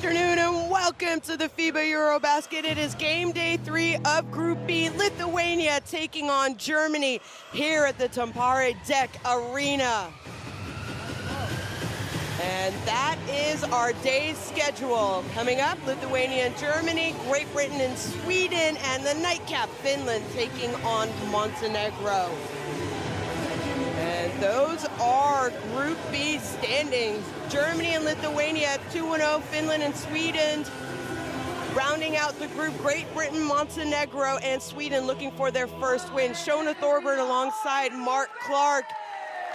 afternoon and welcome to the FIBA EuroBasket. It is game day 3 of Group B. Lithuania taking on Germany here at the Tampere Deck Arena. And that is our day's schedule. Coming up, Lithuania and Germany, Great Britain and Sweden, and the nightcap, Finland taking on Montenegro. And those are Group B standings. Germany and Lithuania 2-0, Finland and Sweden rounding out the group. Great Britain, Montenegro, and Sweden looking for their first win. Shona Thorburn alongside Mark Clark.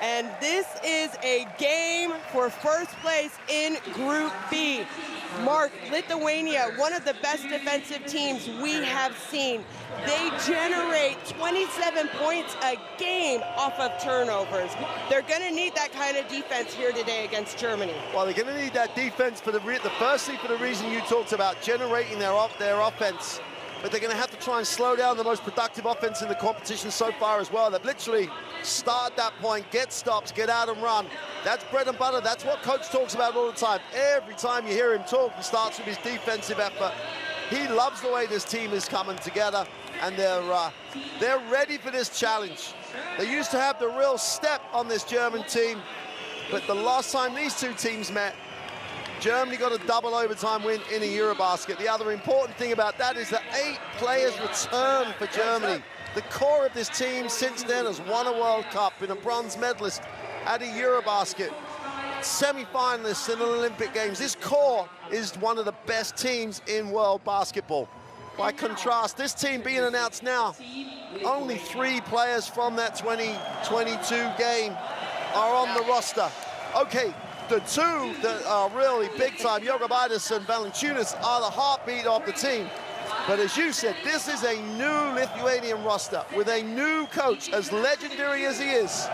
And this is a game for first place in Group B. Mark, Lithuania, one of the best defensive teams we have seen. They generate 27 points a game off of turnovers. They're going to need that kind of defense here today against Germany. Well, they're going to need that defense for firstly for the reason you talked about, generating their offense. But they're going to have to try and slow down the most productive offense in the competition so far as well. They've literally started that point, get stops, get out and run. That's bread and butter. That's what coach talks about all the time. Every time you hear him talk, he starts with his defensive effort. He loves the way this team is coming together, and they're ready for this challenge. They used to have the real step on this German team, but the last time these two teams met, Germany got a double overtime win in a EuroBasket. The other important thing about that is that 8 players returned for Germany. The core of this team since then has won a World Cup, been a bronze medalist at a EuroBasket, semi-finalists in the Olympic Games. This core is one of the best teams in world basketball. By contrast, this team being announced now, only 3 players from that 2022 game are on the roster. Okay, the 2 that are really big time, Jokubaitis and Valanciunas, are the heartbeat of the team. But as you said, this is a new Lithuanian roster with a new coach, as legendary as he is.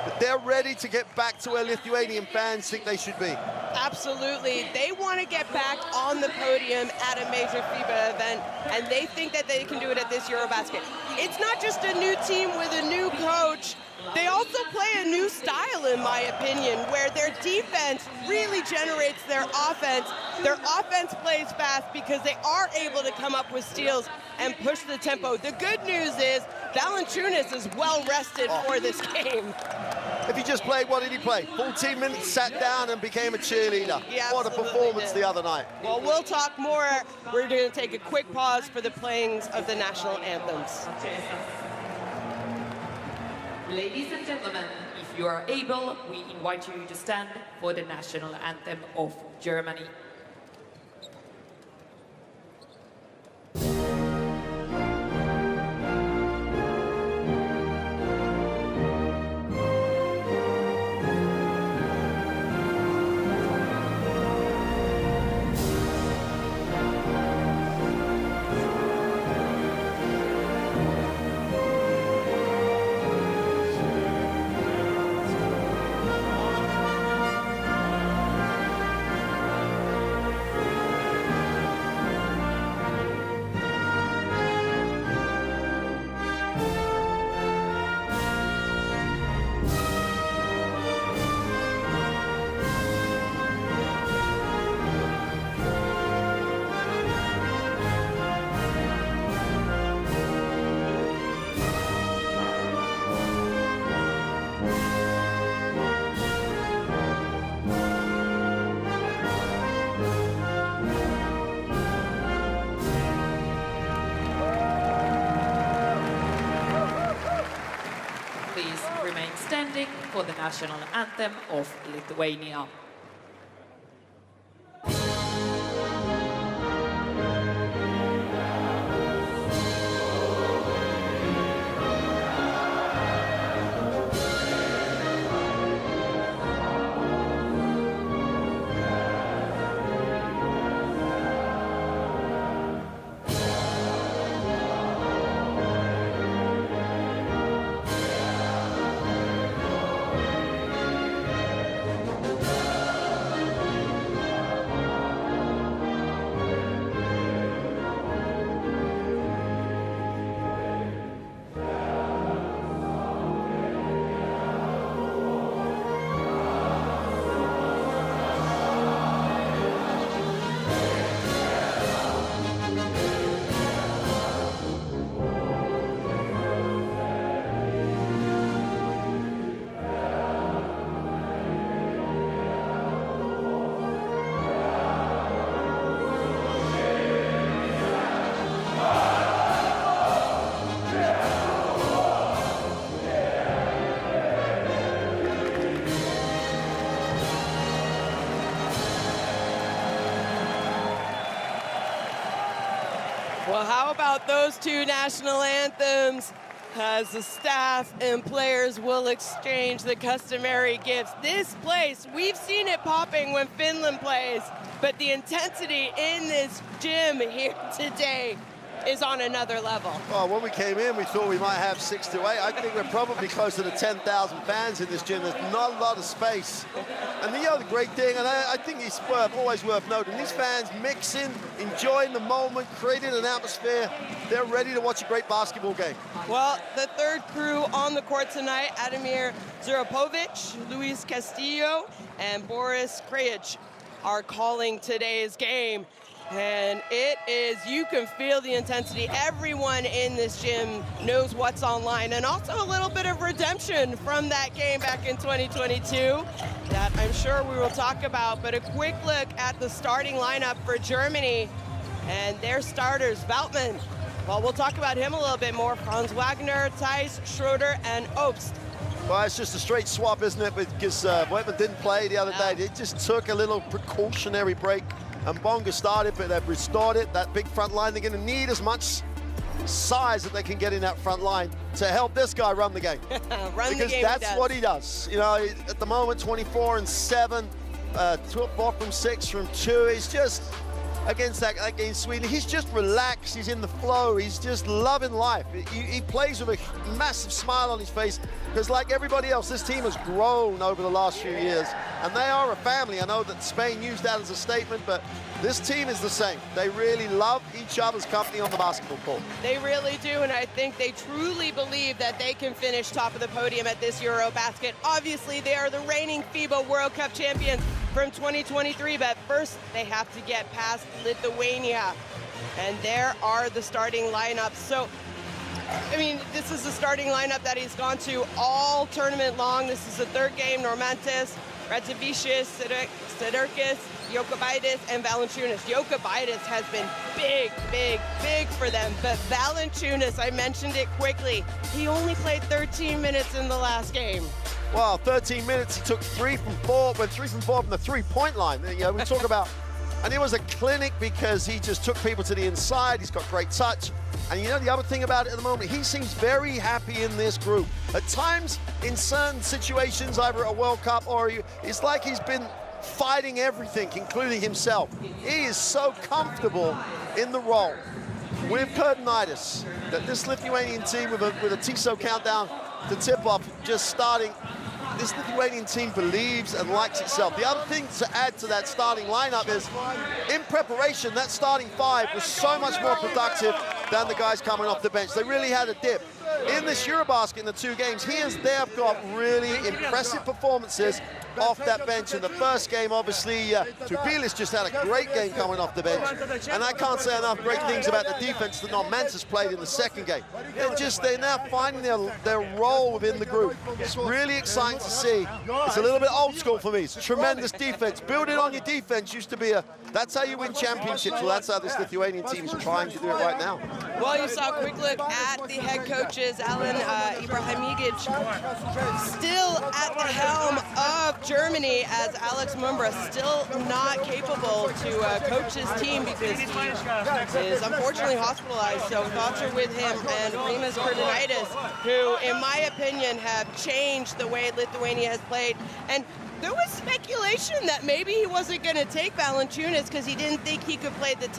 But they're ready to get back to where Lithuanian fans think they should be. Absolutely. They want to get back on the podium at a major FIBA event, and they think that they can do it at this EuroBasket. It's not just a new team with a new coach. They also play a new style, in my opinion, where their defense really generates their offense. Their offense plays fast because they are able to come up with steals and push the tempo. The good news is Valanciunas is well rested for this game. If he just played, what did he play? 14 minutes, sat down and became a cheerleader. What a performance the other night. Well, we'll talk more. We're going to take a quick pause for the playings of the national anthems. Ladies and gentlemen, if you are able, we invite you to stand for the national anthem of Germany. Standing for the national anthem of Lithuania. Well, how about those two national anthems as the staff and players will exchange the customary gifts. This place, we've seen it popping when Finland plays, but the intensity in this gym here today is on another level. Well, when we came in, we thought we might have 6 to 8. I think we're probably closer to 10,000 fans in this gym. There's not a lot of space. And the other great thing, and I think it's always worth noting, these fans mixing, enjoying the moment, creating an atmosphere. They're ready to watch a great basketball game. Well, the third crew on the court tonight, Ademir Zurapovic, Luis Castillo, and Boris Krajic are calling today's game. And it is, you can feel the intensity. Everyone in this gym knows what's online, and also a little bit of redemption from that game back in 2022 that I'm sure we will talk about. But a quick look at the starting lineup for Germany and their starters, Veltman. Well, we'll talk about him a little bit more. Franz Wagner, Theis, Schroeder, and Obst. Well, it's just a straight swap, isn't it? Because Wegman didn't play the other day. It just took a little precautionary break. And Bonga started, but they've restored it. That big front line, they're going to need as much size that they can get in that front line to help this guy run the game. Because that's what he does. You know, at the moment, 24 and 7, 4 from 6 from 2. He's just against Sweden. He's just relaxed. He's in the flow. He's just loving life. He plays with a massive smile on his face because, like everybody else, this team has grown over the last few years, and they are a family. I know that Spain used that as a statement, but this team is the same. They really love each other's company on the basketball court. They really do, and I think they truly believe that they can finish top of the podium at this EuroBasket. Obviously, they are the reigning FIBA World Cup champions from 2023, but first they have to get past Lithuania. And there are the starting lineups. So, I mean, this is the starting lineup that he's gone to all tournament long. This is the third game. Normantis, Radzivicius, Siderkis, Jokubaitis, and Valanciunas. Jokubaitis has been big for them. But Valanciunas, I mentioned it quickly, he only played 13 minutes in the last game. Well, 13 minutes, he took 3 from 4, went 3 from 4 from the three-point line. You know, we talk about, and it was a clinic because he just took people to the inside. He's got great touch. And you know, the other thing about it at the moment, he seems very happy in this group. At times, in certain situations, either at a World Cup or it's like he's been fighting everything, including himself. He is so comfortable in the role with Kurtinitis that this Lithuanian team with a TISO countdown to tip-off just starting, this Lithuanian team believes and likes itself. The other thing to add to that starting lineup is, in preparation, that starting 5 was so much more productive than the guys coming off the bench. They really had a dip. In this EuroBasket in the 2 games, they have got really impressive performances off that bench. In the first game, obviously, Tupilis just had a great game coming off the bench. And I can't say enough great things about the defense that Normantis played in the second game. They're now finding their role within the group. It's really exciting to see. It's a little bit old school for me. It's tremendous defense. Building on your defense used to be that's how you win championships. Well, that's how this Lithuanian team is trying to do it right now. Well, you saw a quick look at the head coaches, Alan Ibrahimovic, still at the helm of Germany, as Alex Mumbra still not capable to coach his team because he is unfortunately hospitalized. So thoughts are with him and Rimas Kurtinitis, who, in my opinion, have changed the way Lithuania has played. And there was speculation that maybe he wasn't going to take Valanciunas because he didn't think he could play the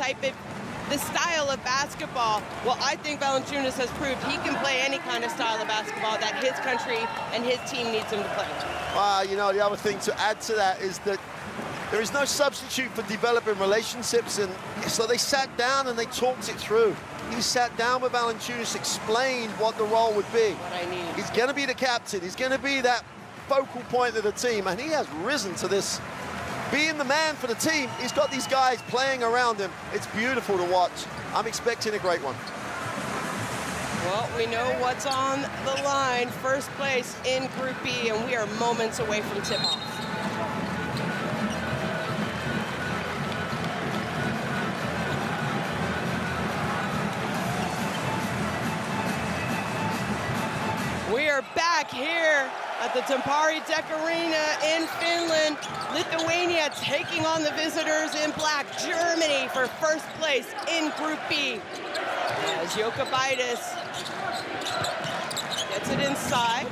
style of basketball. Well, I think Valanciunas has proved he can play any kind of style of basketball that his country and his team needs him to play. You know, the other thing to add to that is that there is no substitute for developing relationships, and so they sat down and they talked it through. He sat down with Valanciunas, explained what the role would be. What I need. He's going to be the captain. He's going to be that focal point of the team, and he has risen to this, being the man for the team. He's got these guys playing around him. It's beautiful to watch. I'm expecting a great one. Well, we know what's on the line. First place in Group B, and we are moments away from tip-off. We are back here at the Tampere Tech Arena in Finland. Lithuania taking on the visitors in black, Germany, for first place in Group B. As Jokubaitis gets it inside.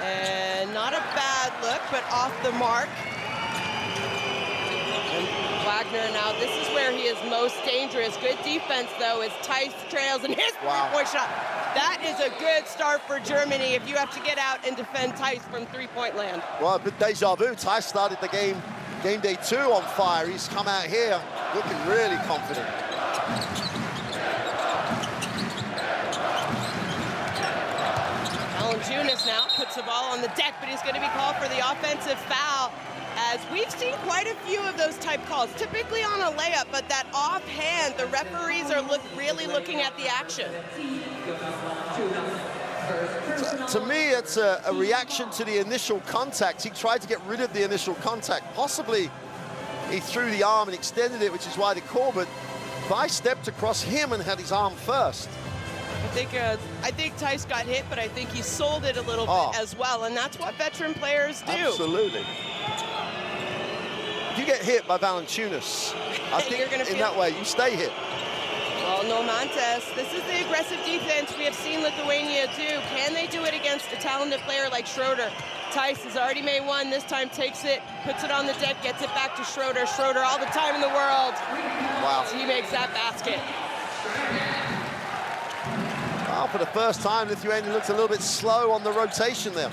And not a bad look, but off the mark. And Wagner now, this is where he is most dangerous. Good defense, though, as Theis trails and his three-point shot. That is a good start for Germany if you have to get out and defend Theis from three-point land. Well, a bit deja vu. Theis started the game day 2 on fire. He's come out here looking really confident. Valanciunas now puts the ball on the deck, but he's going to be called for the offensive foul, as we've seen quite a few of those type calls, typically on a layup, but that offhand, the referees are really looking at the action. To me, it's a reaction to the initial contact. He tried to get rid of the initial contact. Possibly he threw the arm and extended it, which is why they call, but Theis stepped across him and had his arm first. I think Theis got hit, but I think he sold it a little bit as well, and that's what veteran players do. Absolutely. If you get hit by Valanciunas, I think you're gonna in that way, you stay hit. Well, no Mantas, this is the aggressive defense we have seen Lithuania do. Can they do it against a talented player like Schroeder? Theis has already made one, this time takes it, puts it on the deck, gets it back to Schroeder. Schroeder all the time in the world. Wow. He makes that basket. Well, for the first time, Lithuania looked a little bit slow on the rotation there.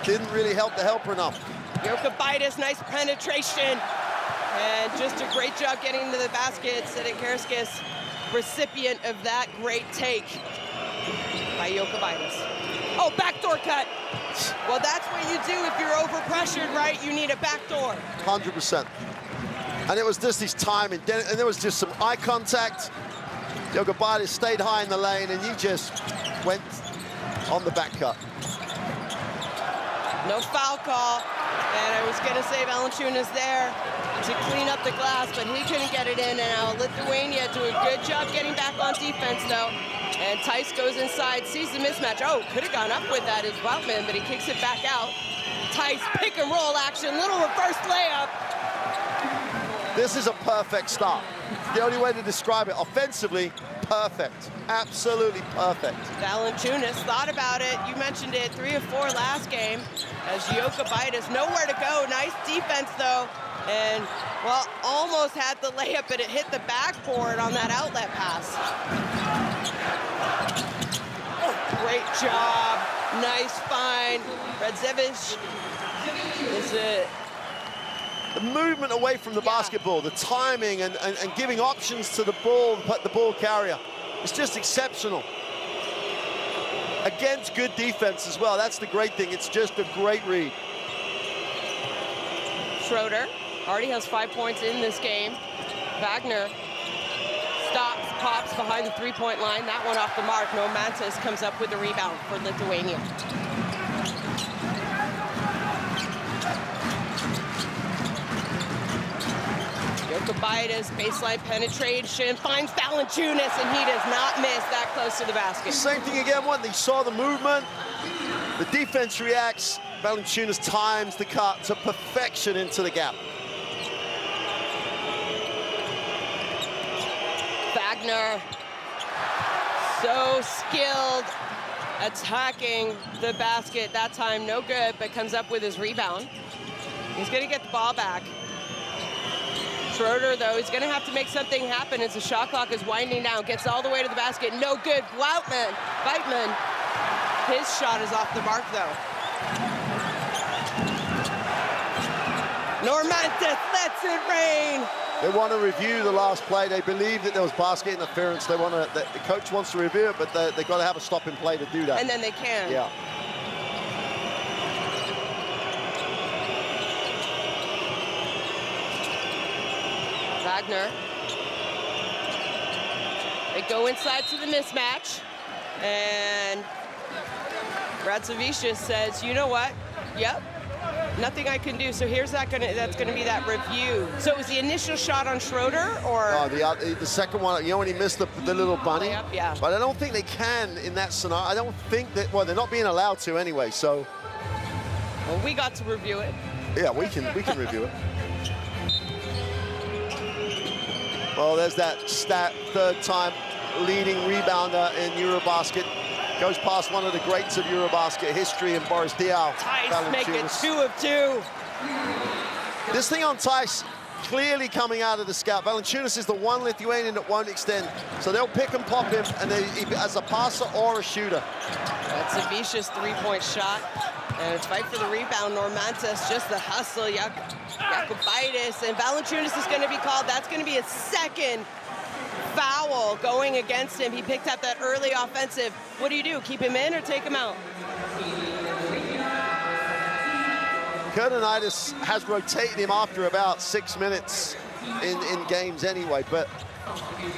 Didn't really help the helper enough. Jokubaitis, nice penetration. And just a great job getting to the basket. Sedekerskis, recipient of that great take by Jokubaitis. Oh, backdoor cut. Well, that's what you do if you're overpressured, right? You need a backdoor. 100%. And it was just his timing. And there was just some eye contact. Jokubaitis stayed high in the lane, and he just went on the back cut. No foul call. And I was going to say Valanciunas there to clean up the glass, but he couldn't get it in. And now Lithuania do a good job getting back on defense, though. And Theis goes inside, sees the mismatch. Oh, could have gone up with that as Woutman, but he kicks it back out. Theis pick and roll action, little reverse layup. This is a perfect start. The only way to describe it, offensively, perfect. Absolutely perfect. Valanciunas thought about it. You mentioned it, 3 of 4 last game as Jokubaitis, nowhere to go. Nice defense, though. And, well, almost had the layup, but it hit the backboard on that outlet pass. Great job. Nice find. Radzevich is it. The movement away from the basketball, the timing and giving options to the ball carrier. It's just exceptional. Against good defense as well. That's the great thing. It's just a great read. Schroeder already has 5 points in this game. Wagner stops, pops behind the three-point line. That one off the mark. No Mantas comes up with a rebound for Lithuania. Jokubaitis, baseline penetration, finds Valanciunas, and he does not miss that close to the basket. Same thing again, when they saw the movement, the defense reacts, Valanciunas times the cut to perfection into the gap. Wagner, so skilled, attacking the basket. That time, no good, but comes up with his rebound. He's gonna get the ball back. Schroeder, though, he's going to have to make something happen as the shot clock is winding down. Gets all the way to the basket. No good. Woutman, his shot is off the mark, though. Normantis lets it rain. They want to review the last play. They believe that there was basket interference. They want to. The coach wants to review it, but they've got to have a stop in play to do that. And then they can. Yeah. Wagner. They go inside to the mismatch, and Radzevich says, "You know what? Yep, nothing I can do." So here's that's gonna be that review. So it was the initial shot on Schroeder, or the second one? You know when he missed the little bunny? Yep, yeah. But I don't think they can in that scenario. I don't think that. Well, they're not being allowed to anyway. So. Well, we got to review it. Yeah, we can review it. Well, there's that stat, third time leading rebounder in EuroBasket. Goes past one of the greats of EuroBasket history in Boris Diaw. Tice make it 2 of 2. This thing on Tice clearly coming out of the scout. Valanciunas is the one Lithuanian that won't extend. So they'll pick and pop him, and as a passer or a shooter. That's a vicious three-point shot. And fight for the rebound. Normantas, just the hustle. Jakubaitis, and Valanciunas is going to be called. That's going to be his second foul going against him. He picked up that early offensive. What do you do? Keep him in or take him out? Kurtanitis has rotated him after about 6 minutes in games anyway, but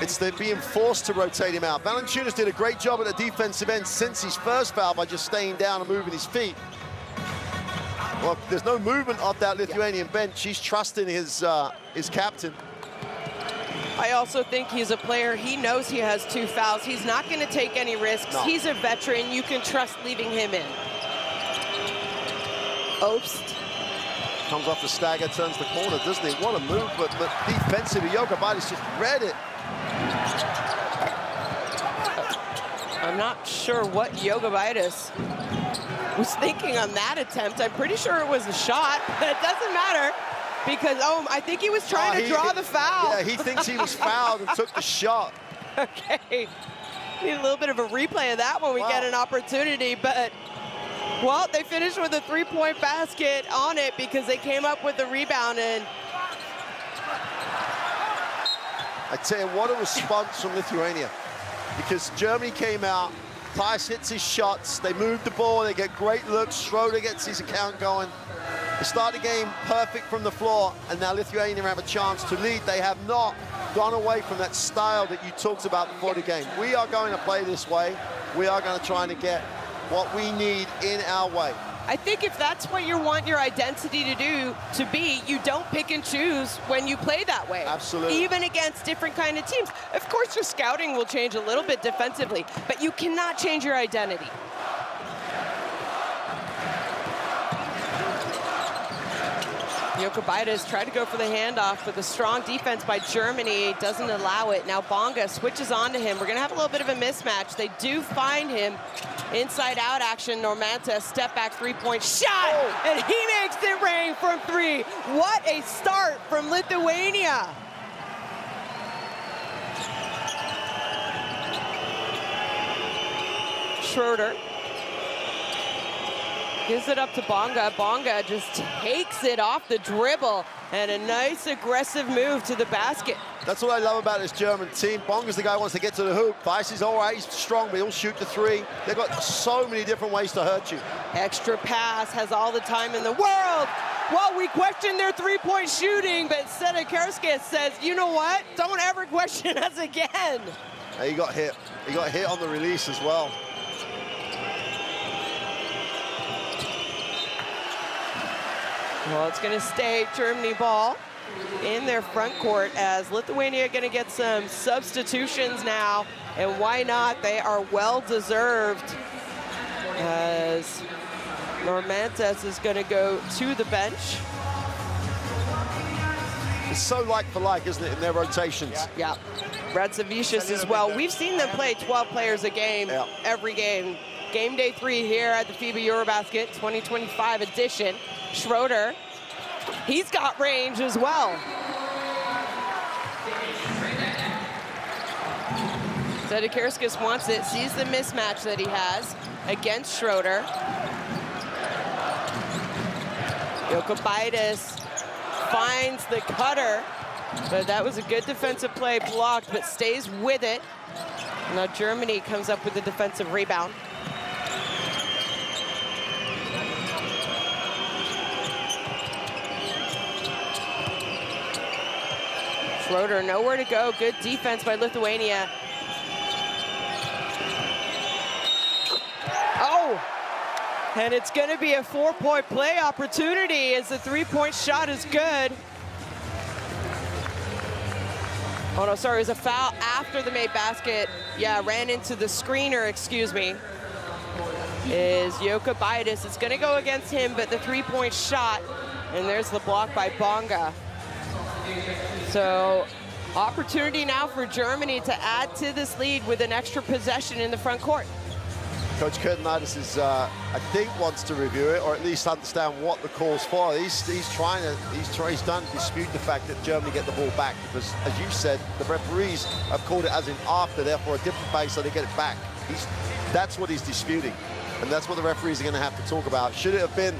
it's being forced to rotate him out. Valanciunas did a great job at the defensive end since his first foul by just staying down and moving his feet. Well, there's no movement off that Lithuanian bench. He's trusting his captain. I also think he's a player. He knows he has 2 fouls. He's not going to take any risks. No. He's a veteran. You can trust leaving him in. Obst. Comes off the stagger, turns the corner, doesn't he? What a move, but defensively, Jakubaitis just read it. I'm not sure what Jakubaitis was thinking on that attempt. I'm pretty sure it was a shot, but it doesn't matter because, I think he was trying to draw the foul. Yeah, he thinks he was fouled and took the shot. Okay. Need a little bit of a replay of that when we get an opportunity, but well, they finished with a 3-point basket on it because they came up with the rebound. And I tell you, what a response from Lithuania, because Germany came out, Tice hits his shots, they move the ball, they get great looks, Schroeder gets his account going. They start the game perfect from the floor, and now Lithuania have a chance to lead. They have not gone away from that style that you talked about before the game. We are going to play this way. We are going to try and get what we need in our way. I think if that's what you want your identity to be, you don't pick and choose when you play that way. Absolutely. Even against different kind of teams. Of course, your scouting will change a little bit defensively, but you cannot change your identity. Jakubaitis tried to go for the handoff, but the strong defense by Germany doesn't allow it. Now Bonga switches on to him. We're going to have a little bit of a mismatch. They do find him inside-out action. Normantas step-back three-point shot, and he makes it rain from 3. What a start from Lithuania. Schroeder gives it up to Bonga. Bonga just takes it off the dribble, and a nice aggressive move to the basket. That's what I love about this German team. Bonga's the guy who wants to get to the hoop. Weiss is all right, he's strong, but he'll shoot the 3. They've got so many different ways to hurt you. Extra pass, has all the time in the world. Well, we questioned their 3-point shooting, but Sedekerskis says, you know what? Don't ever question us again. He got hit. He got hit on the release as well. Well, it's going to stay Germany ball in their front court as Lithuania are going to get some substitutions now. And why not? They are well-deserved as Normantas is going to go to the bench. It's so like for like, isn't it, in their rotations? Yeah. Radzavicius as well. We've seen them play 12 players a game, every game. Game day 3 here at the FIBA EuroBasket 2025 edition. Schroeder, he's got range as well. Sedekerskis wants it, sees the mismatch that he has against Schroeder. Jakubaitis finds the cutter, but that was a good defensive play, blocked, but stays with it. Now Germany comes up with the defensive rebound. Schroeder, nowhere to go. Good defense by Lithuania. Oh! And it's going to be a 4-point play opportunity as the 3-point shot is good. Oh, no, sorry, it was a foul after the made basket. Yeah, ran into the screener, excuse me. Is Jakubaitis. It's going to go against him, but the 3-point shot. And there's the block by Bonga. So Opportunity now for Germany to add to this lead with an extra possession in the front court. Coach Kurtenitis is, I think, wants to review it, or at least understand what the call's for. He's trying to dispute the fact that Germany get the ball back, because, as you said, the referees have called it as in after, therefore a different phase, so they get it back. That's what he's disputing, and that's what the referees are going to have to talk about. Should it have been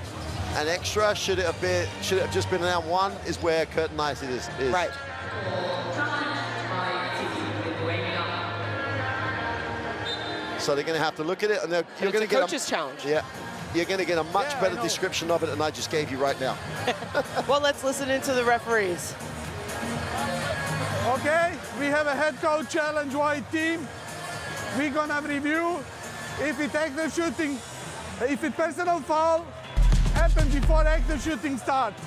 an extra? Should it have just been an one? Is where Kurtenitis is. Right. So they're going to have to look at it, and you're going to get a coach's challenge. Yeah, you're going to get a much better description of it than I just gave you right now. Well, let's listen into the referees. Okay, we have a head coach challenge white team. We're gonna review if it active shooting, if it personal foul happened before active shooting starts.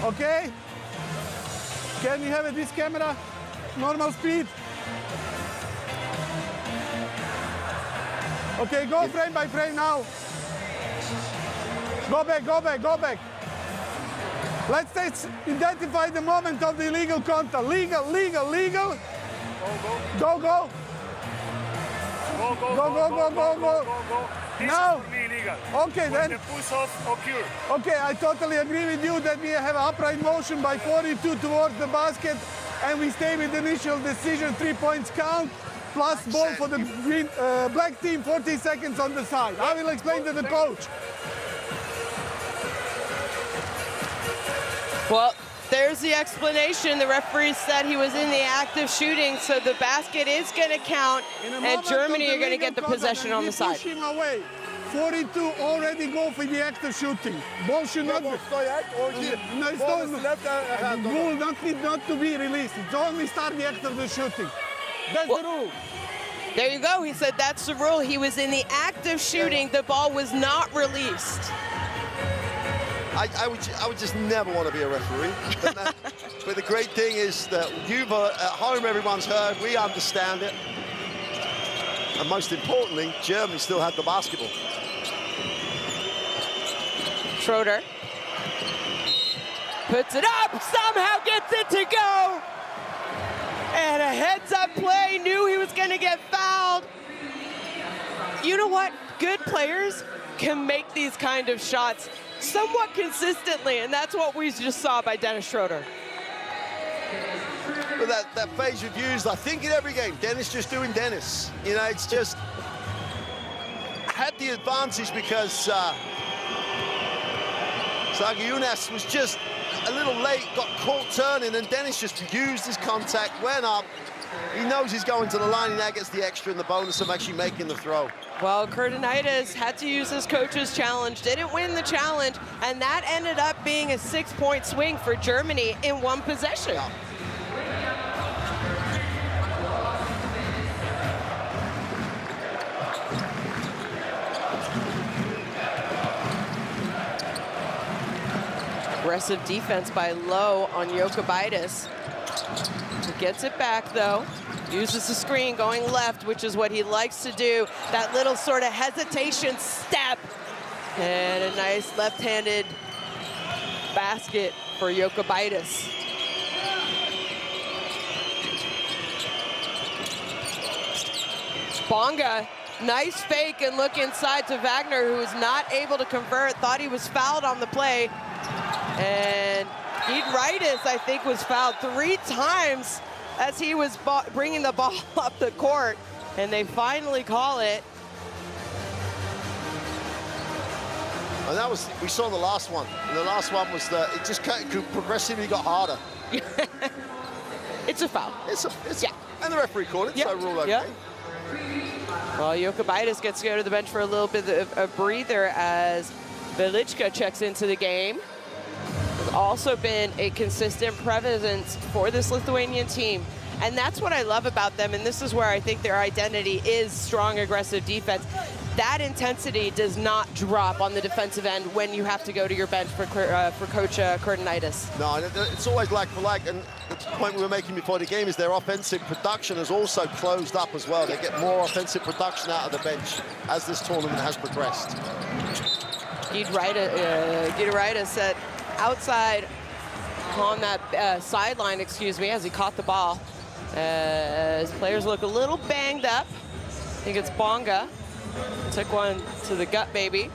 Okay? Can we have this camera? Normal speed. Okay, go frame by frame now. Go back, go back, go back. Let's identify the moment of the illegal contact. Legal, legal, legal. Go, go. Go, go, go, go, go, go. Now, okay, then. The push-off occurred. Okay, I totally agree with you that we have an upright motion by 42 towards the basket, and we stay with the initial decision, 3 points count, plus ball for the green, black team, 40 seconds on the side. I will explain to the coach. Well, there's the explanation. The referee said he was in the act of shooting, so the basket is going to count, and Germany are going to get the possession on the side. Push him away. 42 already go for the act of shooting. Ball should not be. No, it's ball not to be released. It's only start the act of the shooting. That's the rule. There you go. He said that's the rule. He was in the act of shooting. The ball was not released. I would just never want to be a referee. But the great thing is that you've at home, everyone's heard, we understand it. And most importantly, Germany still had the basketball. Schroeder puts it up, somehow gets it to go. And a heads-up play, knew he was going to get fouled. You know what? Good players can make these kind of shots somewhat consistently, and that's what we just saw by Dennis Schroeder. But that phase you've used, I think, in every game. Dennis just doing Dennis. You know, it's just had the advantage because Zagiunas was just a little late, got caught turning, and Dennis just used his contact, went up. He knows he's going to the line, he now gets the extra and the bonus of actually making the throw. Well, Kurtenitis had to use his coach's challenge, didn't win the challenge, and that ended up being a 6-point swing for Germany in one possession. Yeah. Aggressive defense by Lowe on Jokubaitis. He gets it back, though. Uses the screen going left, which is what he likes to do. That little sort of hesitation step. And a nice left-handed basket for Jokubaitis. Bonga, nice fake and look inside to Wagner, who was not able to convert, thought he was fouled on the play. And Giedraitis, I think, was fouled 3 times as he was bringing the ball up the court, and they finally call it. And that was, we saw the last one. And the last one was it just progressively got harder. It's a foul. Yeah. And the referee called it, so rule okay. Yeah. Well, Jokubaitis gets to go to the bench for a little bit of a breather as Velichka checks into the game. Has also been a consistent presence for this Lithuanian team. And that's what I love about them, and this is where I think their identity is strong, aggressive defense. That intensity does not drop on the defensive end when you have to go to your bench for Coach Kurtenitis. No, it's always like for like, and the point we were making before the game is their offensive production has also closed up as well. They get more offensive production out of the bench as this tournament has progressed. Giedraitis said outside on that sideline, excuse me, as he caught the ball. As players look a little banged up. I think it's Bonga. Took one to the gut, maybe.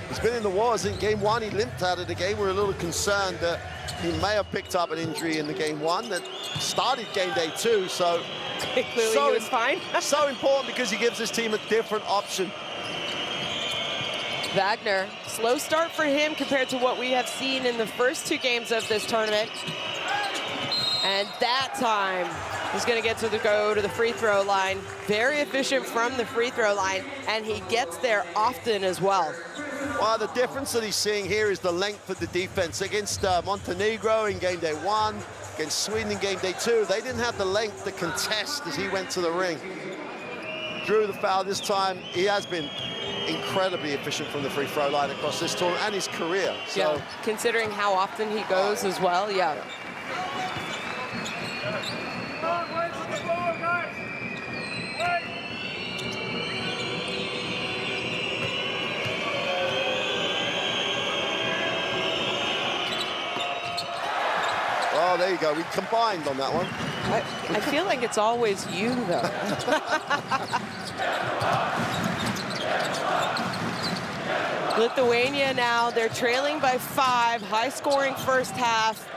He's been in the wars. In game one, he limped out of the game. We're a little concerned that he may have picked up an injury in the game one that started game day 2. So clearly he was fine. So important because he gives his team a different option. Wagner, slow start for him compared to what we have seen in the first 2 games of this tournament. And that time, he's going to get to go to the free throw line. Very efficient from the free throw line, and he gets there often as well. Well, the difference that he's seeing here is the length of the defense. Against Montenegro in game day 1, against Sweden in game day 2, they didn't have the length to contest as he went to the ring. Drew the foul this time. He has been incredibly efficient from the free throw line across this tournament and his career. So, yeah, considering how often he goes as well, yeah. Oh, there you go. We combined on that one. I feel like it's always you, though. Lithuania now, they're trailing by 5, high-scoring first half.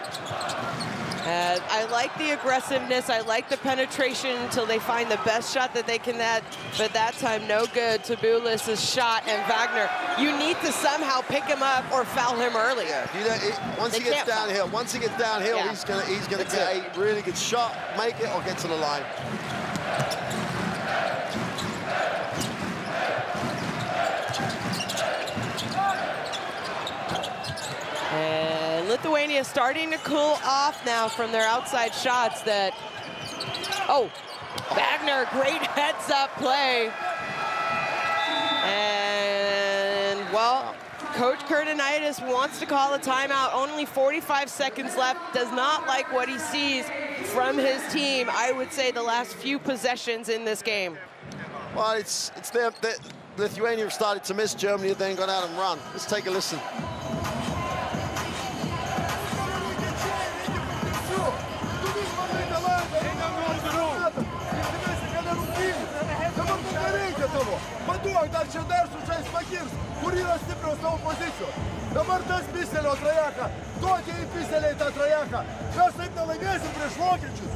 I like the aggressiveness, I like the penetration until they find the best shot that they can net, but that time no good. Tabulis' shot, and Wagner, you need to somehow pick him up or foul him earlier. You know, once he gets downhill, yeah. he's gonna get a really good shot, make it, or get to the line. And Lithuania starting to cool off now from their outside shots that, oh, Wagner, great heads-up play. And, well, Coach Kurtinitis wants to call a timeout. Only 45 seconds left. Does not like what he sees from his team. I would say the last few possessions in this game. Well, it's there. Lithuania have started to miss. Germany have then gone out and run. Let's take a listen. Paduok, dar čia dar sužais pagirs, kur yra stiprios savo pozicijos. Dabar tas piselio trajeką, tokie į piseliai tą trajeką. Mes taip nelaimėsim prieš vokiečius.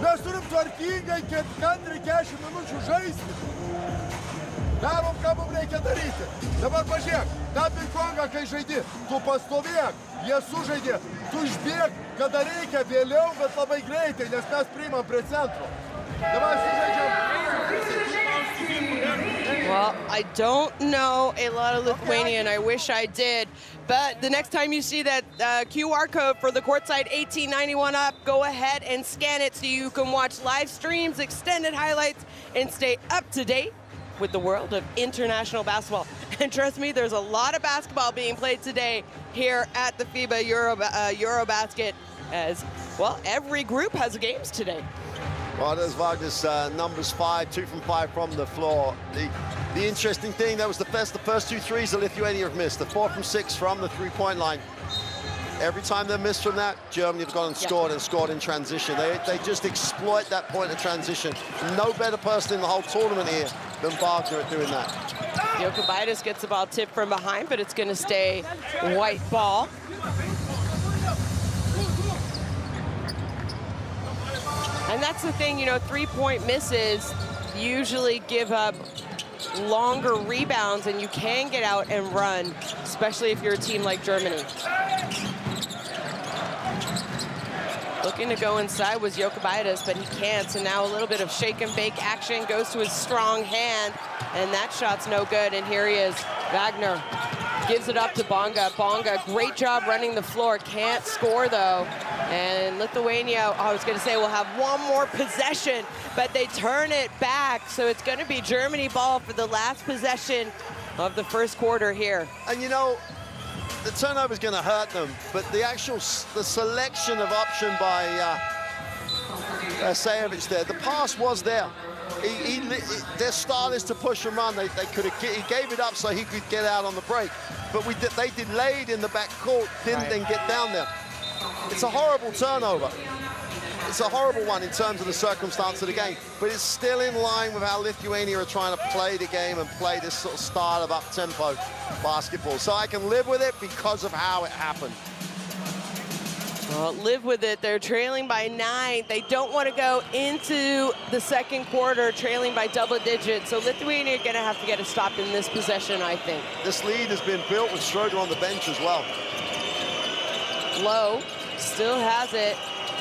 Mes turim tvarkingai, kantriai 40 minučių žaisti. Darom, ką mums reikia daryti. Dabar pažiūrėk, tą pingpongą, kai žaidi, tu pastovėk, jie sužaidė, tu išbėg, kada reikia vėliau, bet labai greitai, nes mes priimam prie centro. Dabar sužaidžiam. Well, I don't know a lot of Lithuanian. I wish I did. But the next time you see that QR code for the courtside 1891 up, go ahead and scan it so you can watch live streams, extended highlights, and stay up to date with the world of international basketball. And trust me, there's a lot of basketball being played today here at the FIBA EuroBasket, as, well, every group has games today. Well, there's Wagner's numbers 5, 2 from 5 from the floor. The interesting thing, that was the first 2 threes that Lithuania have missed. The 4 from 6 from the three-point line. Every time they missed from that, Germany have gone and scored in transition. They just exploit that point of transition. No better person in the whole tournament here than Wagner at doing that. Jokubaitis gets the ball tipped from behind, but it's going to stay white ball. And that's the thing, you know, three-point misses usually give up longer rebounds, and you can get out and run, especially if you're a team like Germany. Looking to go inside was Jokubaitis, but he can't, so now a little bit of shake and bake action goes to his strong hand, and that shot's no good, and here he is, Wagner. Gives it up to Bonga. Bonga, great job running the floor. Can't score, though. And Lithuania, I was going to say, will have one more possession, but they turn it back. So it's going to be Germany ball for the last possession of the first quarter here. And, you know, the turnover's going to hurt them, but the selection of option by Sajovic there, the pass was there. Their style is to push and run. He gave it up so he could get out on the break. But they delayed in the back court, didn't then get down there. It's a horrible turnover. It's a horrible one in terms of the circumstance of the game, but it's still in line with how Lithuania are trying to play the game and play this sort of style of up-tempo basketball. So I can live with it because of how it happened. Well, live with it. They're trailing by 9. They don't want to go into the second quarter trailing by double digits. So Lithuania are going to have to get a stop in this possession, I think. This lead has been built with Schroeder on the bench as well. Low still has it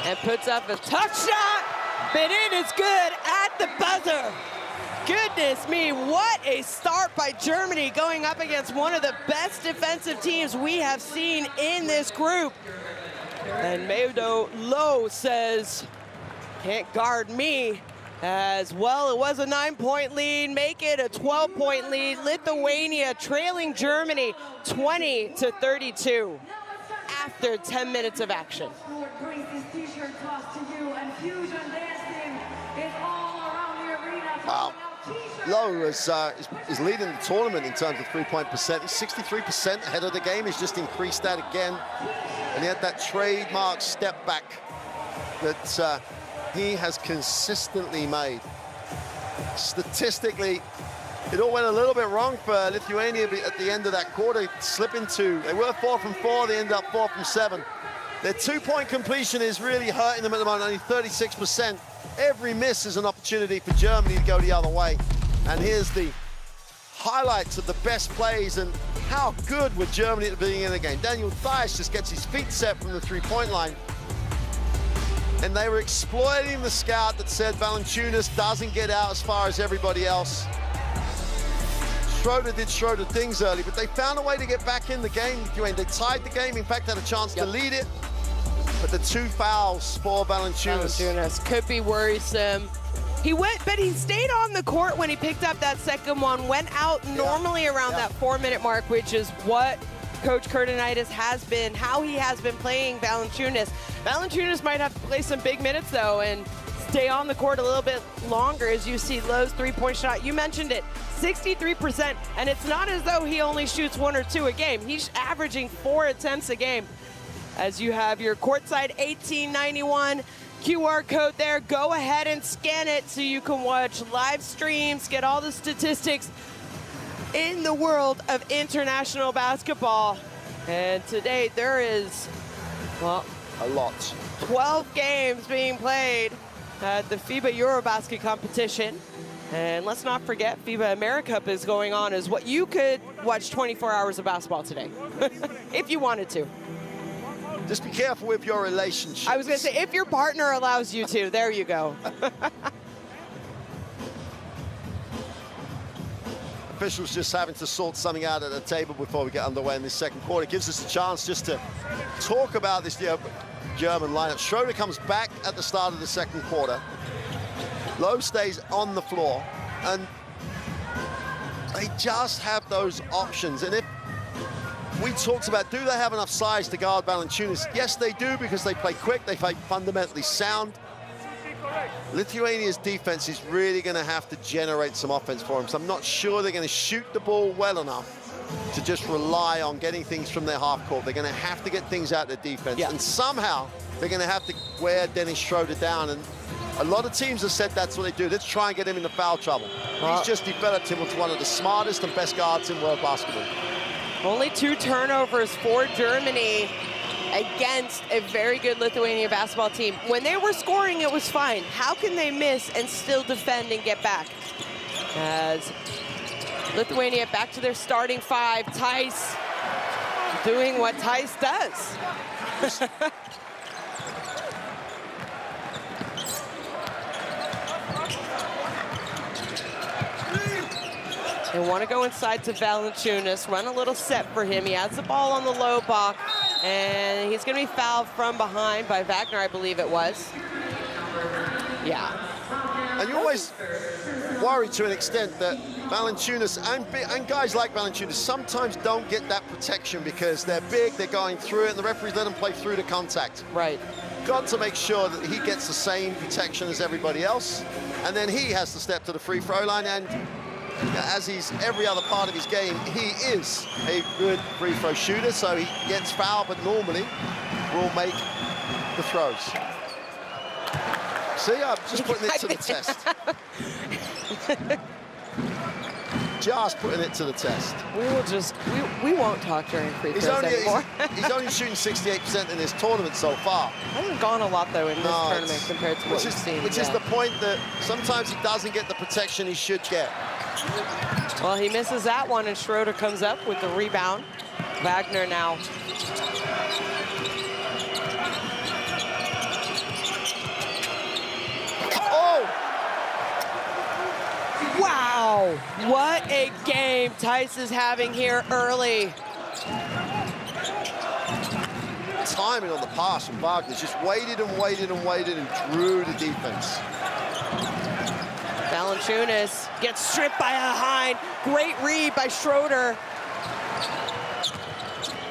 and puts up a tough shot, but it is good at the buzzer. Goodness me, what a start by Germany going up against one of the best defensive teams we have seen in this group. And Mado Low says, can't guard me. As well, it was a 9-point lead, make it a 12-point lead. Lithuania trailing Germany 20-32 after 10 minutes of action. Wow. Low is leading the tournament in terms of three-point percent. He's 63% ahead of the game. He's just increased that again. And he had that trademark step back that he has consistently made. Statistically, it all went a little bit wrong for Lithuania at the end of that quarter, slipping to, they were 4 from 4, they ended up 4 from 7. Their two-point completion is really hurting them at the moment, only 36%. Every miss is an opportunity for Germany to go the other way. And here's the highlights of the best plays and how good were Germany at the beginning of the game. Daniel Theis just gets his feet set from the three-point line. And they were exploiting the scout that said Valanciunas doesn't get out as far as everybody else. Schroeder did Schroeder things early, but they found a way to get back in the game. They tied the game, in fact, had a chance to lead it. But the 2 fouls for Valanciunas could be worrisome. He went, but he stayed on the court when he picked up that second one, went out normally around that 4-minute mark, which is what Coach Kurtinitis has been, how he has been playing Valanciunas. Valanciunas might have to play some big minutes, though, and stay on the court a little bit longer as you see Lowe's three-point shot. You mentioned it, 63%, and it's not as though he only shoots 1 or 2 a game. He's averaging 4 attempts a game. As you have your courtside 1891 QR code there, go ahead and scan it so you can watch live streams, get all the statistics in the world of international basketball. And today there is, well, a lot. 12 games being played at the FIBA EuroBasket competition. And let's not forget, FIBA AmeriCup is going on as what you could watch 24 hours of basketball today, if you wanted to. Just be careful with your relationship. I was going to say, if your partner allows you to, there you go. Officials just having to sort something out at the table before we get underway in this second quarter. It gives us a chance just to talk about this German lineup. Schroeder comes back at the start of the second quarter. Lowe stays on the floor, and they just have those options. And if we talked about, do they have enough size to guard Valanciunas? Yes, they do, because they play quick, they play fundamentally sound. Lithuania's defense is really going to have to generate some offense for them, so I'm not sure they're going to shoot the ball well enough to just rely on getting things from their half court. They're going to have to get things out of their defense, and somehow they're going to have to wear Dennis Schroeder down, and a lot of teams have said that's what they do. Let's try and get him into foul trouble. He's just developed him into one of the smartest and best guards in world basketball. Only 2 turnovers for Germany against a very good Lithuania basketball team. When they were scoring, it was fine. How can they miss and still defend and get back? As Lithuania back to their starting 5. Theis doing what Theis does. They want to go inside to Valanciunas, run a little set for him. He has the ball on the low block, and he's going to be fouled from behind by Wagner, I believe it was. Yeah. And you always worry to an extent that Valanciunas and guys like Valanciunas sometimes don't get that protection because they're big, they're going through it, and the referees let them play through the contact. Right. Got to make sure that he gets the same protection as everybody else, and then he has to step to the free throw line, and as he's every other part of his game, he is a good free throw shooter, so he gets fouled, but normally will make the throws. See, I'm just putting it to the test. Just putting it to the test. We won't talk during free throws anymore. He's only shooting 68% in this tournament so far. Hasn't gone a lot though in this tournament compared to what we've seen. Which is the point that sometimes he doesn't get the protection he should get. Well, he misses that one, and Schroeder comes up with the rebound. Wagner now. Oh! Wow, what a game Tice is having here early. Timing on the pass from Wagner, just waited and waited and waited and drew the defense. Valanciunas gets stripped by a Hein. Great read by Schroeder.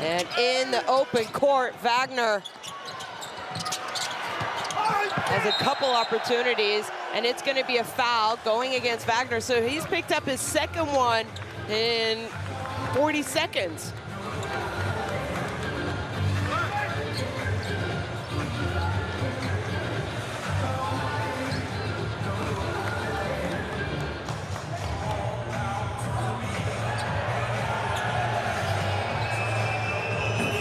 And in the open court, Wagner has a couple opportunities, and it's going to be a foul going against Wagner. So he's picked up his second one in 40 seconds.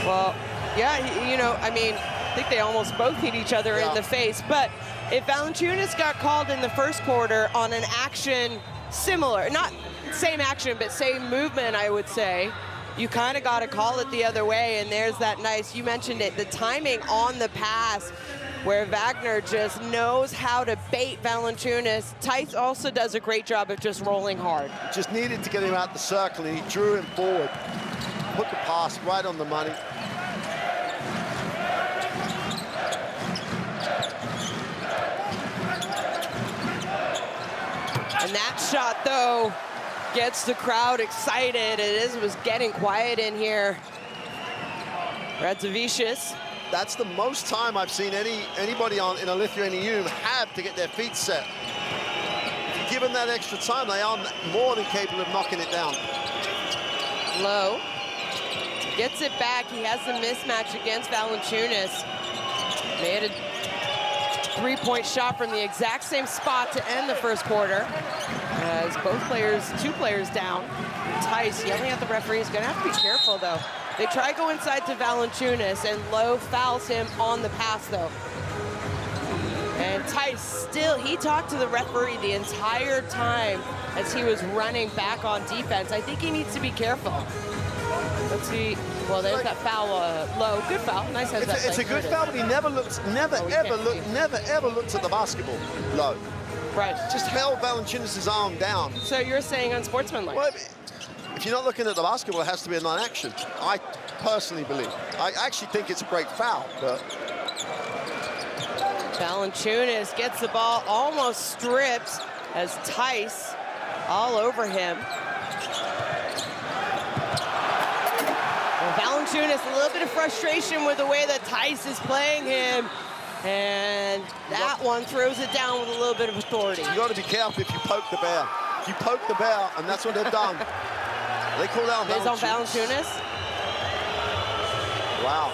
Well, yeah, you know, I mean, I think they almost both hit each other in the face. But if Valanciunas got called in the first quarter on an action similar, not same action, but same movement, I would say, you kind of got to call it the other way. And there's that nice, you mentioned it, the timing on the pass where Wagner just knows how to bait Valanciunas. Tice also does a great job of just rolling hard. Just needed to get him out the circle, and he drew him forward. Put the pass right on the money. And that shot, though, gets the crowd excited. It was getting quiet in here. Radzavicius. That's the most time I've seen anybody in a Lithuanian have to get their feet set. If you give them that extra time, they are more than capable of knocking it down. Low gets it back. He has the mismatch against Valanciunas. Made a three-point shot from the exact same spot to end the first quarter. As both players, two players down. Tice yelling at the referee. He's gonna have to be careful though. They try to go inside to Valanciunas, and Lowe fouls him on the pass though. And Tice still, he talked to the referee the entire time as he was running back on defense. I think he needs to be careful. Let's see. Well, there's that foul, Low. Good foul. Nice heads up. It's a good foul, but he never ever looked at the basketball. Low. Right. Just held Valanciunas' arm down. So you're saying unsportsmanlike? Well, if you're not looking at the basketball, it has to be a non-action. I personally believe. I actually think it's a great foul, but Valanciunas gets the ball almost stripped as Tice all over him. Valanciunas, a little bit of frustration with the way that Tice is playing him. And that one throws it down with a little bit of authority. You got to be careful if you poke the bear. You poke the bear, and that's what they've done. They call out Valanciunas. On Valanciunas. Wow.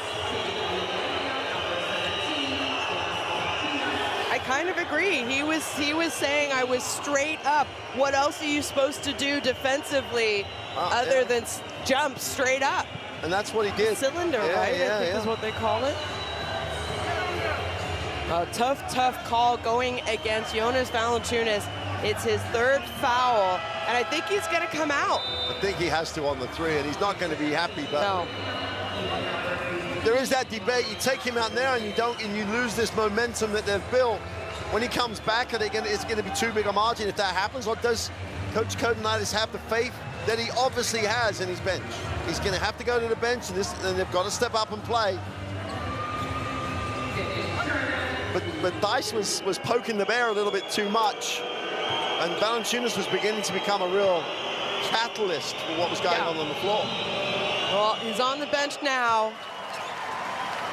I kind of agree. He was saying I was straight up. What else are you supposed to do defensively other than jump straight up? And that's what he did. Cylinder, right? I think is what they call it. A tough call going against Jonas Valanciunas. It's his third foul, and I think he's going to come out. I think he has to on the three, and he's not going to be happy. But no. There is that debate. You take him out there, and you lose this momentum that they've built. When he comes back, is it going to be too big a margin if that happens, or does Coach Kodonaitis have the faith that he obviously has in his bench? He's going to have to go to the bench, and they've got to step up and play. But Dice was poking the bear a little bit too much, and Valanciunas was beginning to become a real catalyst for what was going on the floor. Well, he's on the bench now.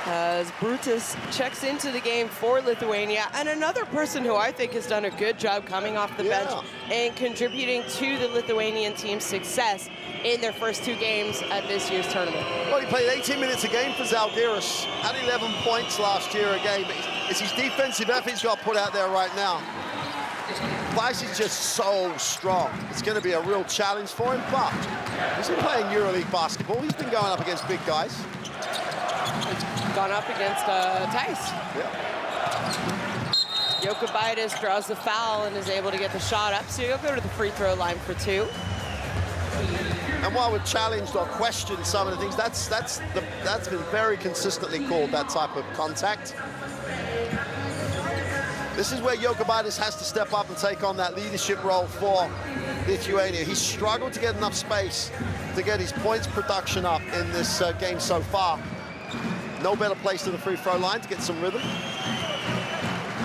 As Brutus checks into the game for Lithuania, and another person who I think has done a good job coming off the bench and contributing to the Lithuanian team's success in their first 2 games at this year's tournament. Well, he played 18 minutes a game for Zalgiris, had 11 points last year a game. It's his defensive effort he's got put out there right now. Thijs is just so strong. It's going to be a real challenge for him, but he's been playing EuroLeague basketball. He's been going up against big guys. He's gone up against Thijs. Yeah. Jokubaitis draws the foul and is able to get the shot up, so he'll go to the free throw line for 2. And while we've challenged or questioned some of the things, that's been very consistently called, that type of contact. This is where Jokubaitis has to step up and take on that leadership role for Lithuania. He's struggled to get enough space to get his points production up in this game so far. No better place than the free throw line to get some rhythm.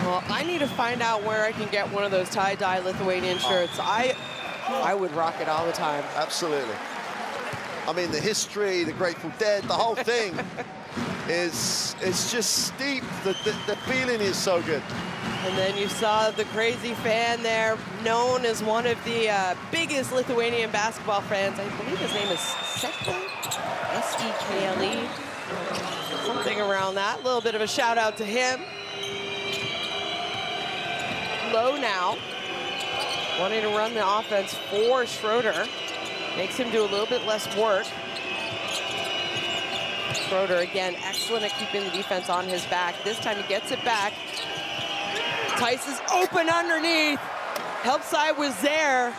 Well, I need to find out where I can get one of those tie-dye Lithuanian shirts. I would rock it all the time. Absolutely. I mean, the history, the Grateful Dead, the whole thing it's just steep. The feeling is so good. And then you saw the crazy fan there, known as one of the biggest Lithuanian basketball fans. I believe his name is Sekle, S-E-K-L-E, something around that. A little bit of a shout out to him. Low now, wanting to run the offense for Schroeder. Makes him do a little bit less work. Schroeder, again, excellent at keeping the defense on his back. This time he gets it back. Thijs is open underneath. Help side was there.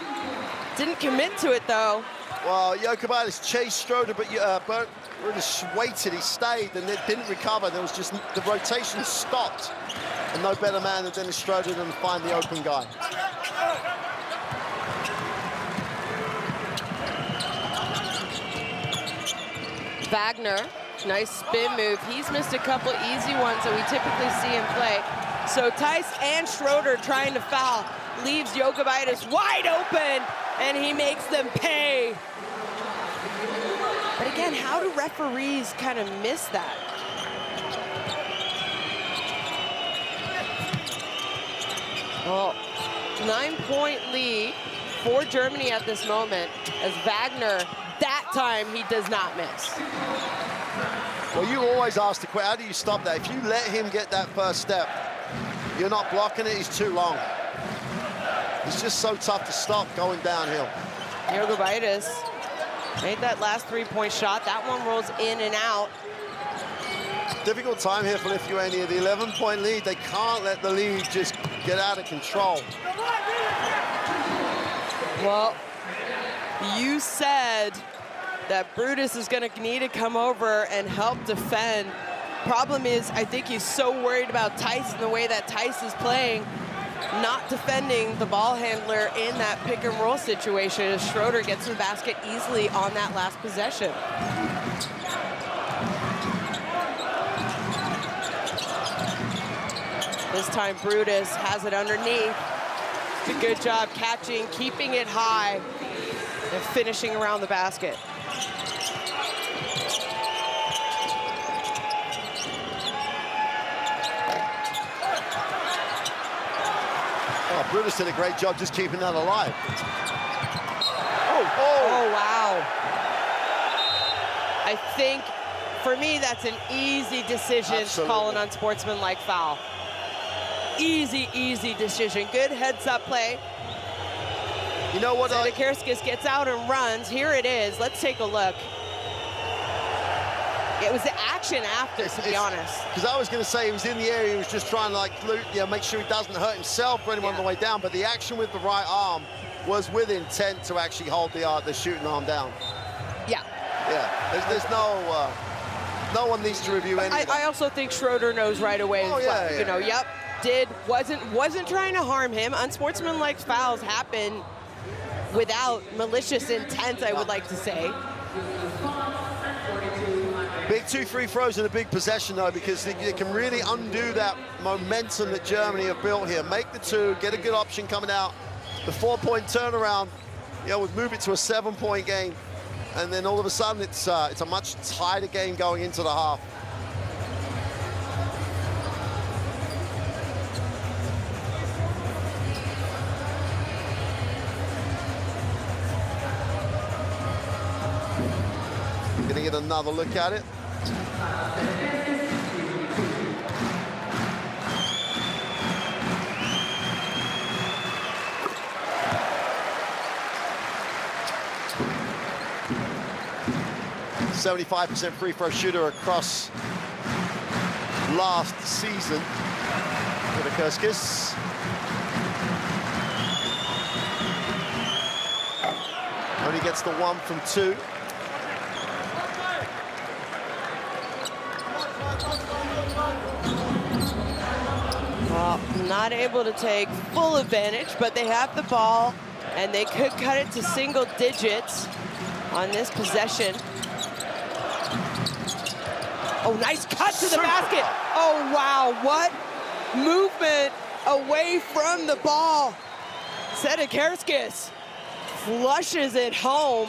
Didn't commit to it, though. Well, Jokubaitis chased Schroeder, but Brutus waited. He stayed and it didn't recover. There was just, the rotation stopped. And no better man than Dennis Schroeder than find the open guy. Wagner, nice spin move. He's missed a couple easy ones that we typically see him play. So Thijs and Schroeder trying to foul leaves Jokubaitis wide open, and he makes them pay. But again, how do referees kind of miss that? Well, 9-point lead for Germany at this moment, as Wagner, that time he does not miss. Well, you always ask the question, how do you stop that? If you let him get that first step, you're not blocking it, he's too long. It's just so tough to stop going downhill. Jokubaitis made that last 3-point shot. That one rolls in and out. Difficult time here for Lithuania. The 11-point lead, they can't let the lead just get out of control. Well, you said that Brutus is going to need to come over and help defend. Problem is, I think he's so worried about Thijs and the way that Thijs is playing, not defending the ball handler in that pick and roll situation as Schroeder gets the basket easily on that last possession. This time Brutus has it underneath. It's a good job catching, keeping it high, and finishing around the basket. Oh, Brutus did a great job just keeping that alive. Oh, wow. I think, for me, that's an easy decision to call an unsportsmanlike foul. Easy, easy decision. Good heads-up play. You know what? Sedekerskis gets out and runs. Here it is. Let's take a look. It was the action after, to be honest. Because I was going to say he was in the area. He was just trying to, like, make sure he doesn't hurt himself or anyone on the way down. But the action with the right arm was with intent to actually hold the shooting arm down. Yeah. Yeah. There's no one needs to review any of that. I also think Schroeder knows right away. Oh, yeah. You know, yep. Wasn't trying to harm him. Unsportsmanlike fouls happen without malicious intent, I would like to say. Big 2 free throws in a big possession, though, because they can really undo that momentum that Germany have built here. Make the 2, get a good option coming out. The 4-point turnaround, would move it to a 7-point game. And then all of a sudden, it's a much tighter game going into the half. Gonna get another look at it. .75% free throw shooter across last season. Kurskis. Only gets the 1 from 2. Well, not able to take full advantage, but they have the ball, and they could cut it to single digits on this possession. Oh, nice cut to the basket. Oh, wow, what movement away from the ball. Kurskis flushes it home.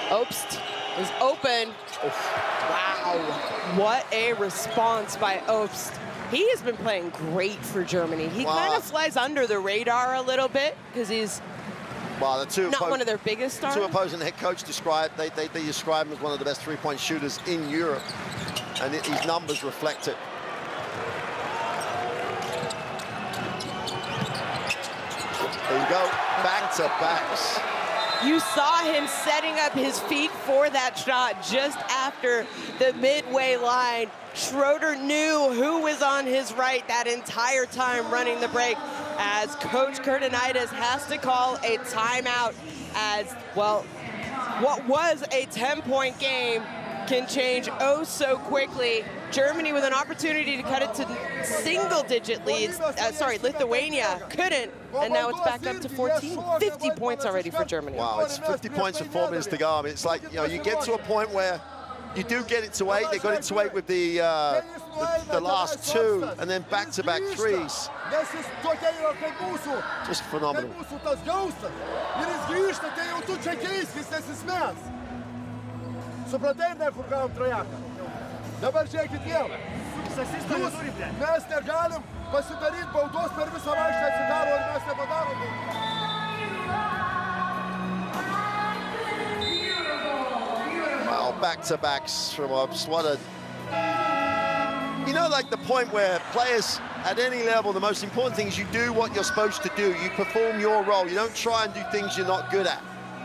Obst is open. Wow, what a response by Obst. He has been playing great for Germany. He kind of flies under the radar a little bit because he's not one of their biggest stars. Two opposing head coach described, they describe him as one of the best three-point shooters in Europe, and his numbers reflect it. There you go, back-to-backs. You saw him setting up his feet for that shot just after the midway line. Schroeder knew who was on his right that entire time running the break, as Coach Kurtinitis has to call a timeout, as, well, what was a 10-point game can change oh so quickly. Germany with an opportunity to cut it to single-digit leads. Lithuania couldn't, and now it's back up to 14. 50 points already for Germany. Wow, it's 50 points with 4 minutes to go. I mean, it's like, you know, you get to a point where you do get it to 8. They got it to 8 with the last 2, and then back-to-back threes. Just phenomenal. Dabar žiūrėkit vėl. Mes negalim pasidaryti baudos per visą vaikštę atsidaro, ir mes nepadarom. Well, back-to-backs from Obst. What a... You know, like the point where players at any level, the most important thing is you do what you're supposed to do. You perform your role. You don't try and do things you're not good at,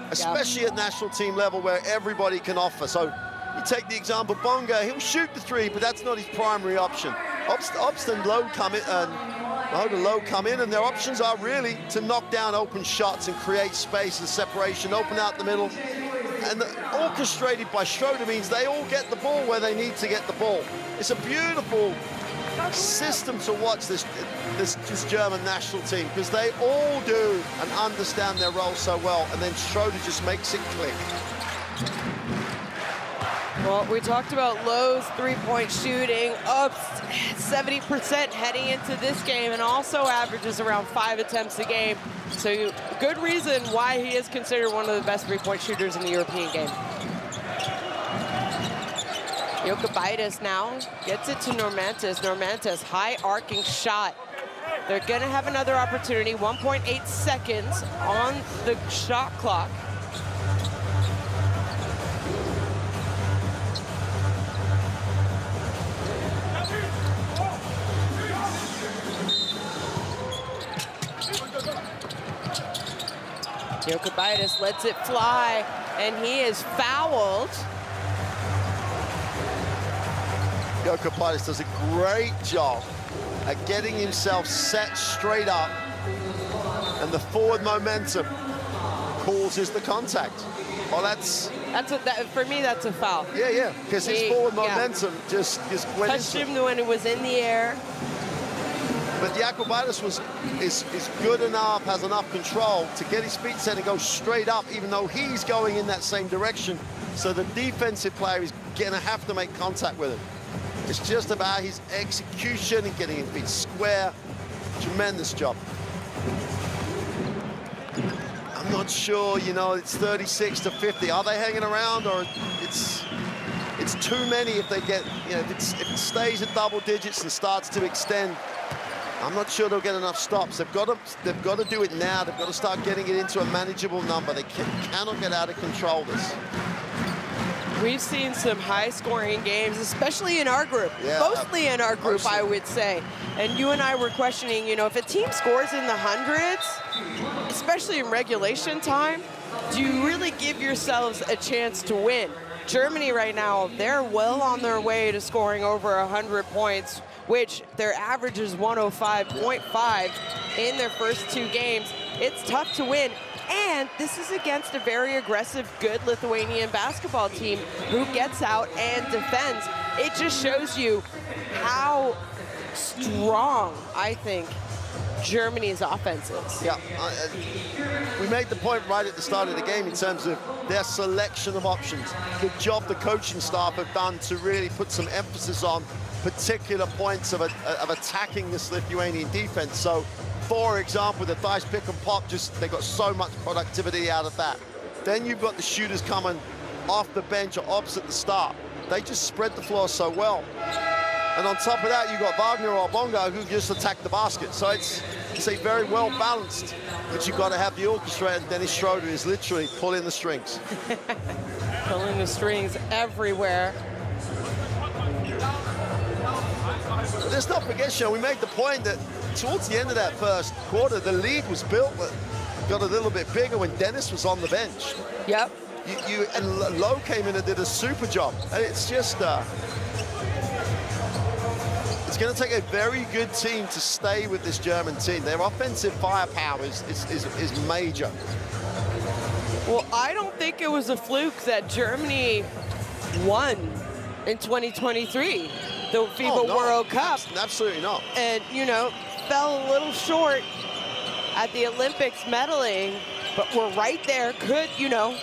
especially at national team level where everybody can offer. So you take the example, Bonga, he'll shoot the 3, but that's not his primary option. Obst and Lowe come in, and their options are really to knock down open shots and create space and separation, open out the middle. And orchestrated by Schroeder means they all get the ball where they need to get the ball. It's a beautiful system to watch this German national team, because they all do and understand their role so well, and then Schroeder just makes it click. Well, we talked about Lowe's three-point shooting, up 70% heading into this game, and also averages around 5 attempts a game. So good reason why he is considered one of the best three-point shooters in the European game. Jokubaitis now gets it to Normantis. Normantis, high arcing shot. They're gonna have another opportunity, 1.8 seconds on the shot clock. Jokubaitis lets it fly, and he is fouled. Jokubaitis does a great job at getting himself set straight up, and the forward momentum causes the contact. Well, for me, that's a foul. Yeah, because his forward momentum just went touched him when it was in the air. But Jokubaitis is good enough, has enough control to get his feet set and go straight up, even though he's going in that same direction. So the defensive player is gonna have to make contact with him. It's just about his execution and getting his feet square. Tremendous job. I'm not sure, you know, it's 36-50. Are they hanging around, or it's too many if they get, you know, if it stays at double digits and starts to extend? I'm not sure they'll get enough stops. They've got to do it now. They've got to start getting it into a manageable number. They cannot get out of control this. We've seen some high-scoring games, especially in our group. Yeah, mostly in our group, mostly. I would say. And you and I were questioning, you know, if a team scores in the hundreds, especially in regulation time, do you really give yourselves a chance to win? Germany right now, they're well on their way to scoring over 100 points, which their average is 105.5 in their first 2 games. It's tough to win. And this is against a very aggressive, good Lithuanian basketball team who gets out and defends. It just shows you how strong, I think, Germany's offense is. Yeah, we made the point right at the start of the game in terms of their selection of options. The job the coaching staff have done to really put some emphasis on particular points of attacking this Lithuanian defense. So, for example, the Dice pick and pop, they got so much productivity out of that. Then you've got the shooters coming off the bench or opposite the start. They just spread the floor so well. And on top of that, you've got Wagner or Bonga who just attack the basket. So it's a very well balanced, but you've got to have the orchestra, and Dennis Schroeder is literally pulling the strings. Pulling the strings everywhere. Let's not forget, Sean, we made the point that towards the end of that first quarter, the lead was built, but got a little bit bigger when Dennis was on the bench. Yep. And Lowe came in and did a super job. And it's just, it's going to take a very good team to stay with this German team. Their offensive firepower is major. Well, I don't think it was a fluke that Germany won in 2023, the FIBA World Cup. Absolutely not. And, you know, fell a little short at the Olympics medaling, but we're right there. Could, you know.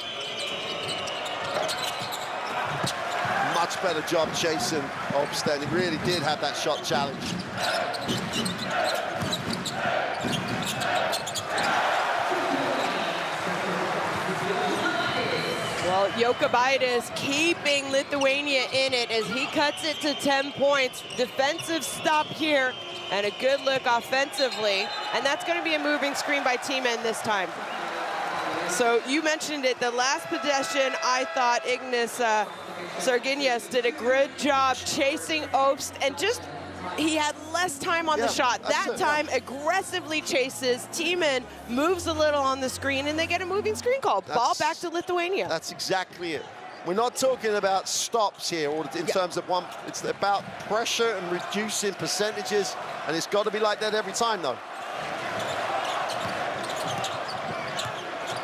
Much better job chasing Obsted. He really did have that shot challenge. Well, Jokubaitis keeping Lithuania in it as he cuts it to 10 points. Defensive stop here and a good look offensively. And that's going to be a moving screen by Team-N this time. So you mentioned it, the last possession, I thought Ignas Sarginius did a good job chasing Obst, and just he had less time on the shot. That time aggressively chases. Team-N moves a little on the screen, and they get a moving screen call. Ball back to Lithuania. That's exactly it. We're not talking about stops here or in terms of one. It's about pressure and reducing percentages, and it's got to be like that every time, though.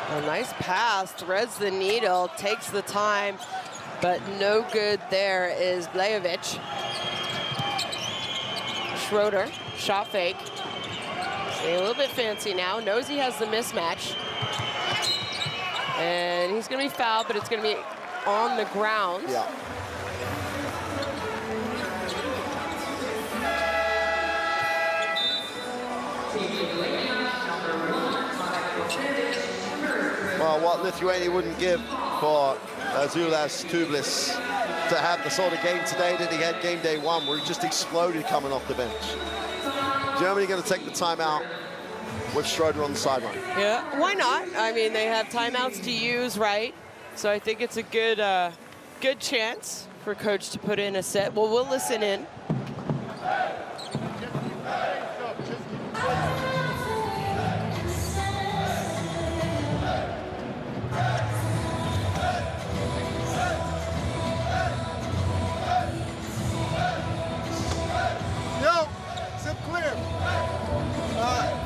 A nice pass, threads the needle, takes the time, but no good there is Blajovic. Schroeder, shot fake. A little bit fancy now, knows he has the mismatch. And he's gonna be fouled, but it's gonna be on the ground. Yeah. Well, what Lithuania wouldn't give for Zulas Tublis to have the sort of game today that he had game day 1, where he just exploded coming off the bench. Germany going to take the timeout with Schroeder on the sideline. Yeah, why not? I mean, they have timeouts to use, right? So I think it's a good chance for coach to put in a set. Well, we'll listen in.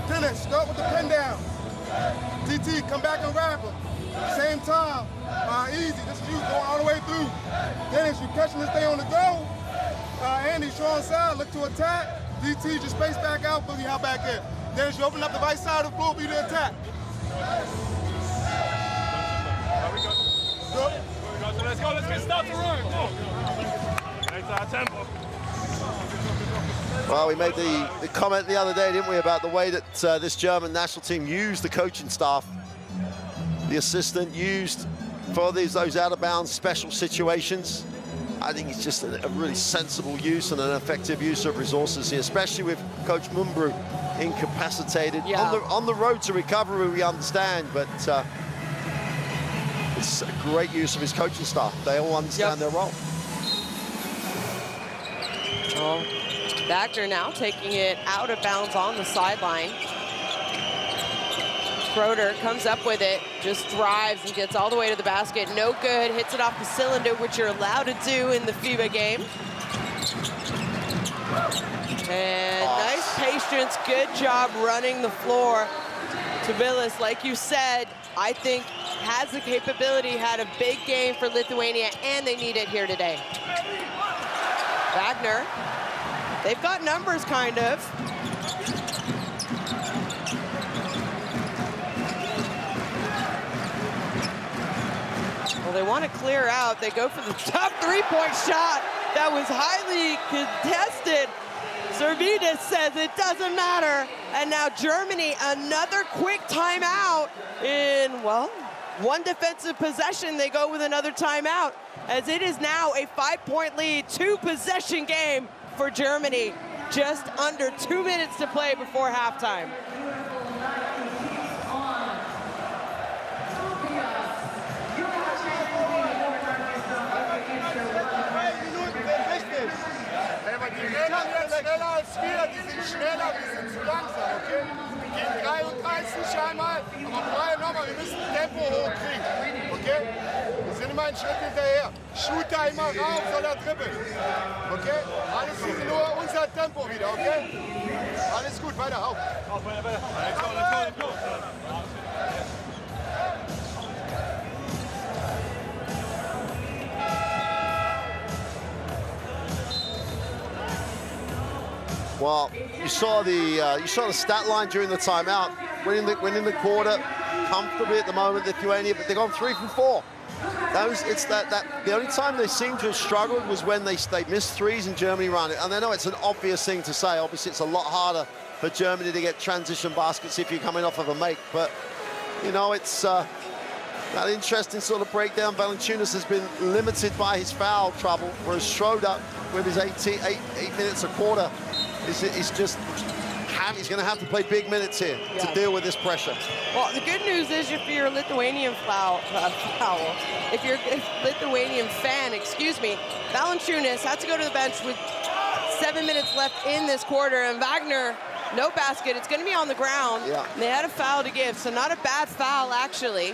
Dennis, start with the pin down. DT, come back and wrap him. Same time. Easy. This is you going all the way through. Dennis, you catching this thing on the go. Andy, strong side, look to attack. DT, just space back out, boogie hop back in. Dennis, you open up the right side of the floor for you to attack. Good. Let's go, let's get started to run. Next our tempo. Well, we made the comment the other day, didn't we, about the way that this German national team used the coaching staff, the assistant used for those out-of-bounds special situations. I think it's just a really sensible use and an effective use of resources here, especially with Coach Mumbru incapacitated. Yeah. On the road to recovery, we understand, but it's a great use of his coaching staff. They all understand their role. Well, Wagner now taking it out of bounds on the sideline. Schroeder comes up with it, just drives and gets all the way to the basket. No good, hits it off the cylinder, which you're allowed to do in the FIBA game. And nice patience, good job running the floor. Tabilis, like you said, I think has the capability, had a big game for Lithuania, and they need it here today. Wagner, they've got numbers, kind of. Well, they want to clear out. They go for the top three-point shot that was highly contested. Servidis says it doesn't matter. And now Germany, another quick timeout in, well, one defensive possession. They go with another timeout, as it is now a 5-point lead, 2-possession game for Germany. Just under 2 minutes to play before halftime. Schneller als wir, die sind schneller, wir sind zu langsam, okay? Wir gehen 33 einmal, aber vorher nochmal, wir müssen Tempo hochkriegen, okay? Wir sind immer einen Schritt hinterher. Shooter immer rauf, soll er dribbeln, okay? Alles ist nur unser Tempo wieder, okay? Alles gut, weiter, auf. Well, you saw the stat line during the timeout. Winning the quarter comfortably at the moment, Lithuania, but they've gone 3 from 4. The only time they seem to have struggled was when they missed threes and Germany ran it. And I know it's an obvious thing to say. Obviously, it's a lot harder for Germany to get transition baskets if you're coming off of a make. But you know, it's that interesting sort of breakdown. Valanciunas has been limited by his foul trouble, whereas Schroeder, with his 8 minutes a quarter, he's going to have to play big minutes here to deal with this pressure. Well, the good news is if you're a Lithuanian if you're a Lithuanian fan, Valanciunas had to go to the bench with 7 minutes left in this quarter, and Wagner, no basket. It's going to be on the ground. Yeah. They had a foul to give, so not a bad foul, actually.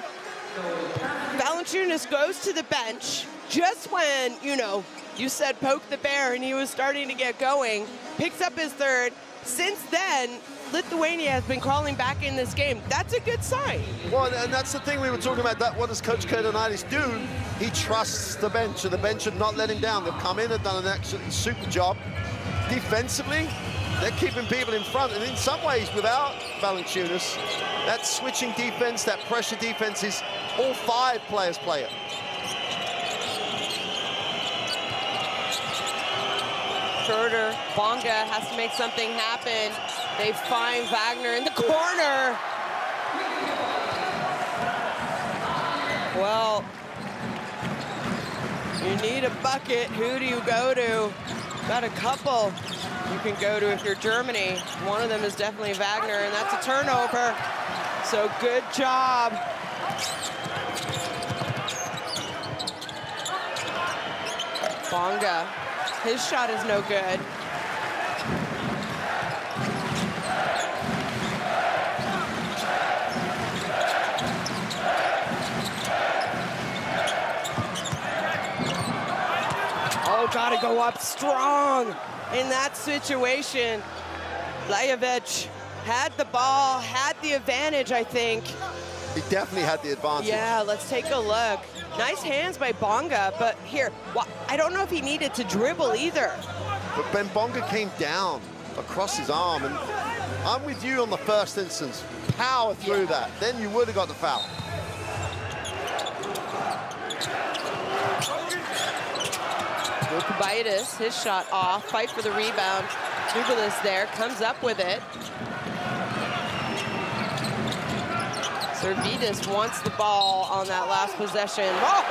Valanciunas goes to the bench just when, you said poke the bear, and he was starting to get going. Picks up his third. Since then, Lithuania has been crawling back in this game. That's a good sign. Well, and that's the thing we were talking about. That what does Coach Kardinaitis do? He trusts the bench, and the bench should not let him down. They've come in and done an absolutely super job. Defensively, they're keeping people in front, and in some ways, without Valanciunas, that switching defense, that pressure defense is all 5 players play it. Schroeder, Bonga has to make something happen. They find Wagner in the corner. Well, you need a bucket. Who do you go to? Got a couple you can go to if you're Germany. One of them is definitely Wagner, and that's a turnover. So good job. Bonga. His shot is no good. Oh, gotta go up strong in that situation. Lajovic had the ball, had the advantage, I think. He definitely had the advantage. Yeah, let's take a look. Nice hands by Bonga, but here, I don't know if he needed to dribble either. But Ben Bonga came down across his arm, and I'm with you on the first instance. Power through that, then you would have got the foul. Kubaitis, his shot off, fight for the rebound. Dugalis there, comes up with it. Servidis wants the ball on that last possession. Oh,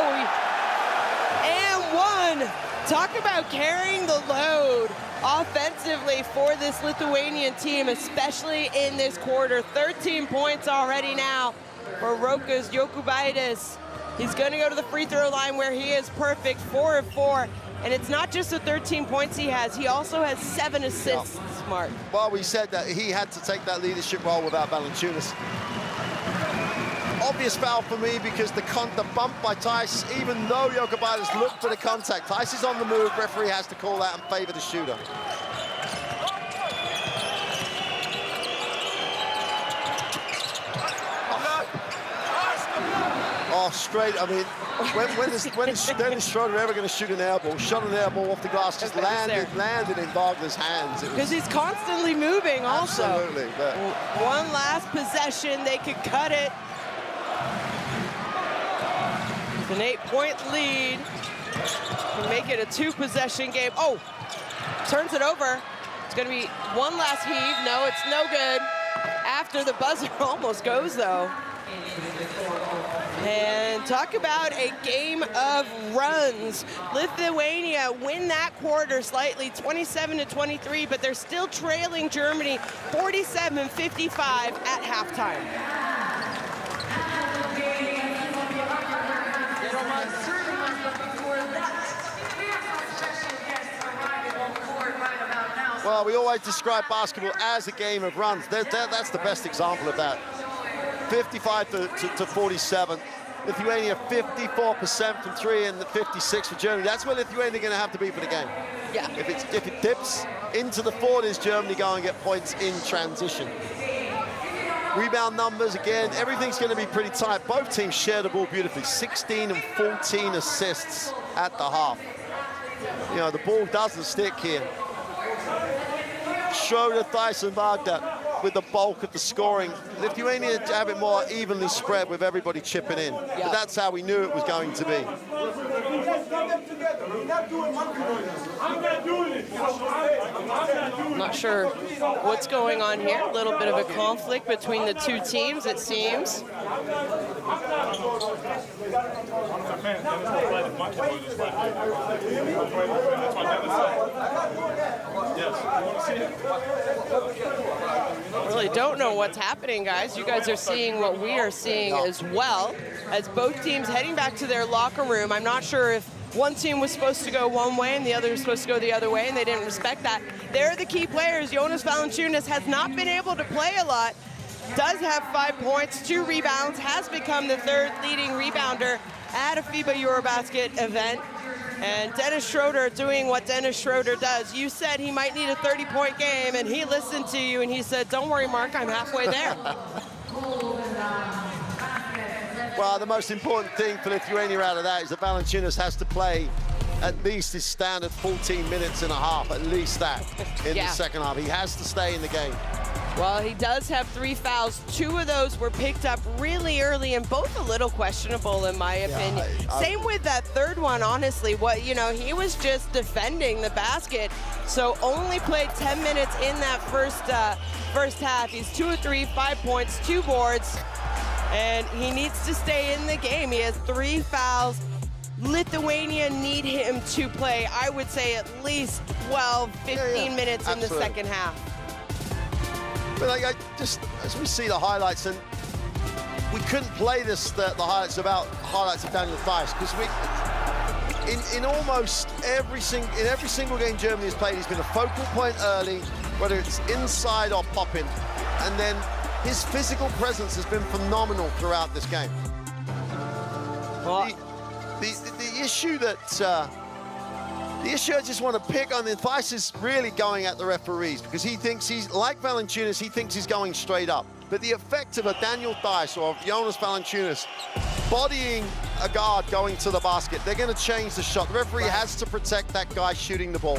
and one Talk about carrying the load offensively for this Lithuanian team, especially in this quarter. 13 points already now for Rokas Jokubaitis. He's going to go to the free throw line where he is perfect, 4 of 4. And it's not just the 13 points he also has 7 assists, Mark. Well, we said that he had to take that leadership role without Valanciunas. Obvious foul for me because the bump by Tice, even though Jokubaitis looked for the contact, Tice is on the move, referee has to call that and favor the shooter. Oh, straight, I mean, when is Dennis Schroeder ever going to shoot an air ball? Shot an air ball off the glass, just landed in Wagner's hands. Because he's constantly moving also. Absolutely. But one last possession, they could cut it. It's an 8-point lead. Can make it a 2-possession game. Oh, turns it over. It's going to be one last heave. No, it's no good. After the buzzer almost goes, though. And talk about a game of runs. Lithuania win that quarter slightly, 27-23, but they're still trailing Germany 47-55 at halftime. Well, we always describe basketball as a game of runs. That's the best example of that. 55 to 47. Lithuania 54% from 3 and 56 for Germany. That's where Lithuania are going to have to be for the game. Yeah. If it dips into the 40s, Germany go and get points in transition. Rebound numbers, again, everything's going to be pretty tight. Both teams share the ball beautifully. 16 and 14 assists at the half. You know, the ball doesn't stick here. Schroeder, Theis, and Wagner with the bulk of the scoring. Lithuania have it more evenly spread with everybody chipping in. Yeah. But that's how we knew it was going to be. I'm not sure what's going on here. A little bit of a conflict between the two teams, it seems. I really don't know what's happening, guys. You guys are seeing what we are seeing as well, as both teams heading back to their locker room. I'm not sure if one team was supposed to go one way and the other was supposed to go the other way, and they didn't respect that. They're the key players. Jonas Valanciunas has not been able to play a lot, does have 5 points, 2 rebounds, has become the 3rd leading rebounder at a FIBA EuroBasket event. And Dennis Schroeder doing what Dennis Schroeder does. You said he might need a 30-point game, and he listened to you, and he said, don't worry, Mark, I'm halfway there. Well, the most important thing for Lithuania out of that is that Valanciunas has to play at least his standard 14 minutes and a half, at least that, in the second half. He has to stay in the game. Well, he does have 3 fouls. 2 of those were picked up really early, and both a little questionable in my opinion. Same with that 3rd one, honestly. He was just defending the basket, so only played 10 minutes in that first half. He's 2 of 3, 5 points, 2 boards, and he needs to stay in the game. He has 3 fouls. Lithuania need him to play, I would say, at least 12, 15 minutes in the second half. But as we see the highlights, and we couldn't play the highlights of Daniel Theis, because in almost every single game Germany has played, he's been a focal point early, whether it's inside or popping, and then his physical presence has been phenomenal throughout this game. The issue I just want to pick on the Theis is really going at the referees, because he thinks he's, like Valanciunas, he thinks he's going straight up. But the effect of a Daniel Theis or Jonas Valanciunas bodying a guard going to the basket, they're going to change the shot. The referee has to protect that guy shooting the ball.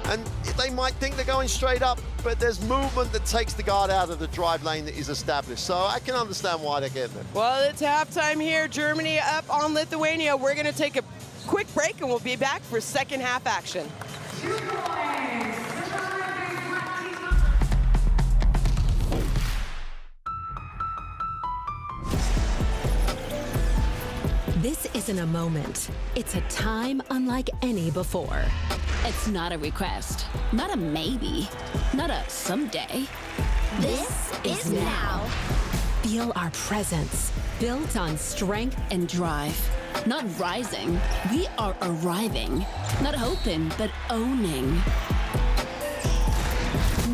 And they might think they're going straight up, but there's movement that takes the guard out of the drive lane that is established. So I can understand why they're getting it. Well, it's halftime here. Germany up on Lithuania. We're going to take a quick break, and we'll be back for second half action. This isn't a moment. It's a time unlike any before. It's not a request, not a maybe, not a someday. This is now. Feel our presence, built on strength and drive. Not rising, we are arriving. Not hoping, but owning.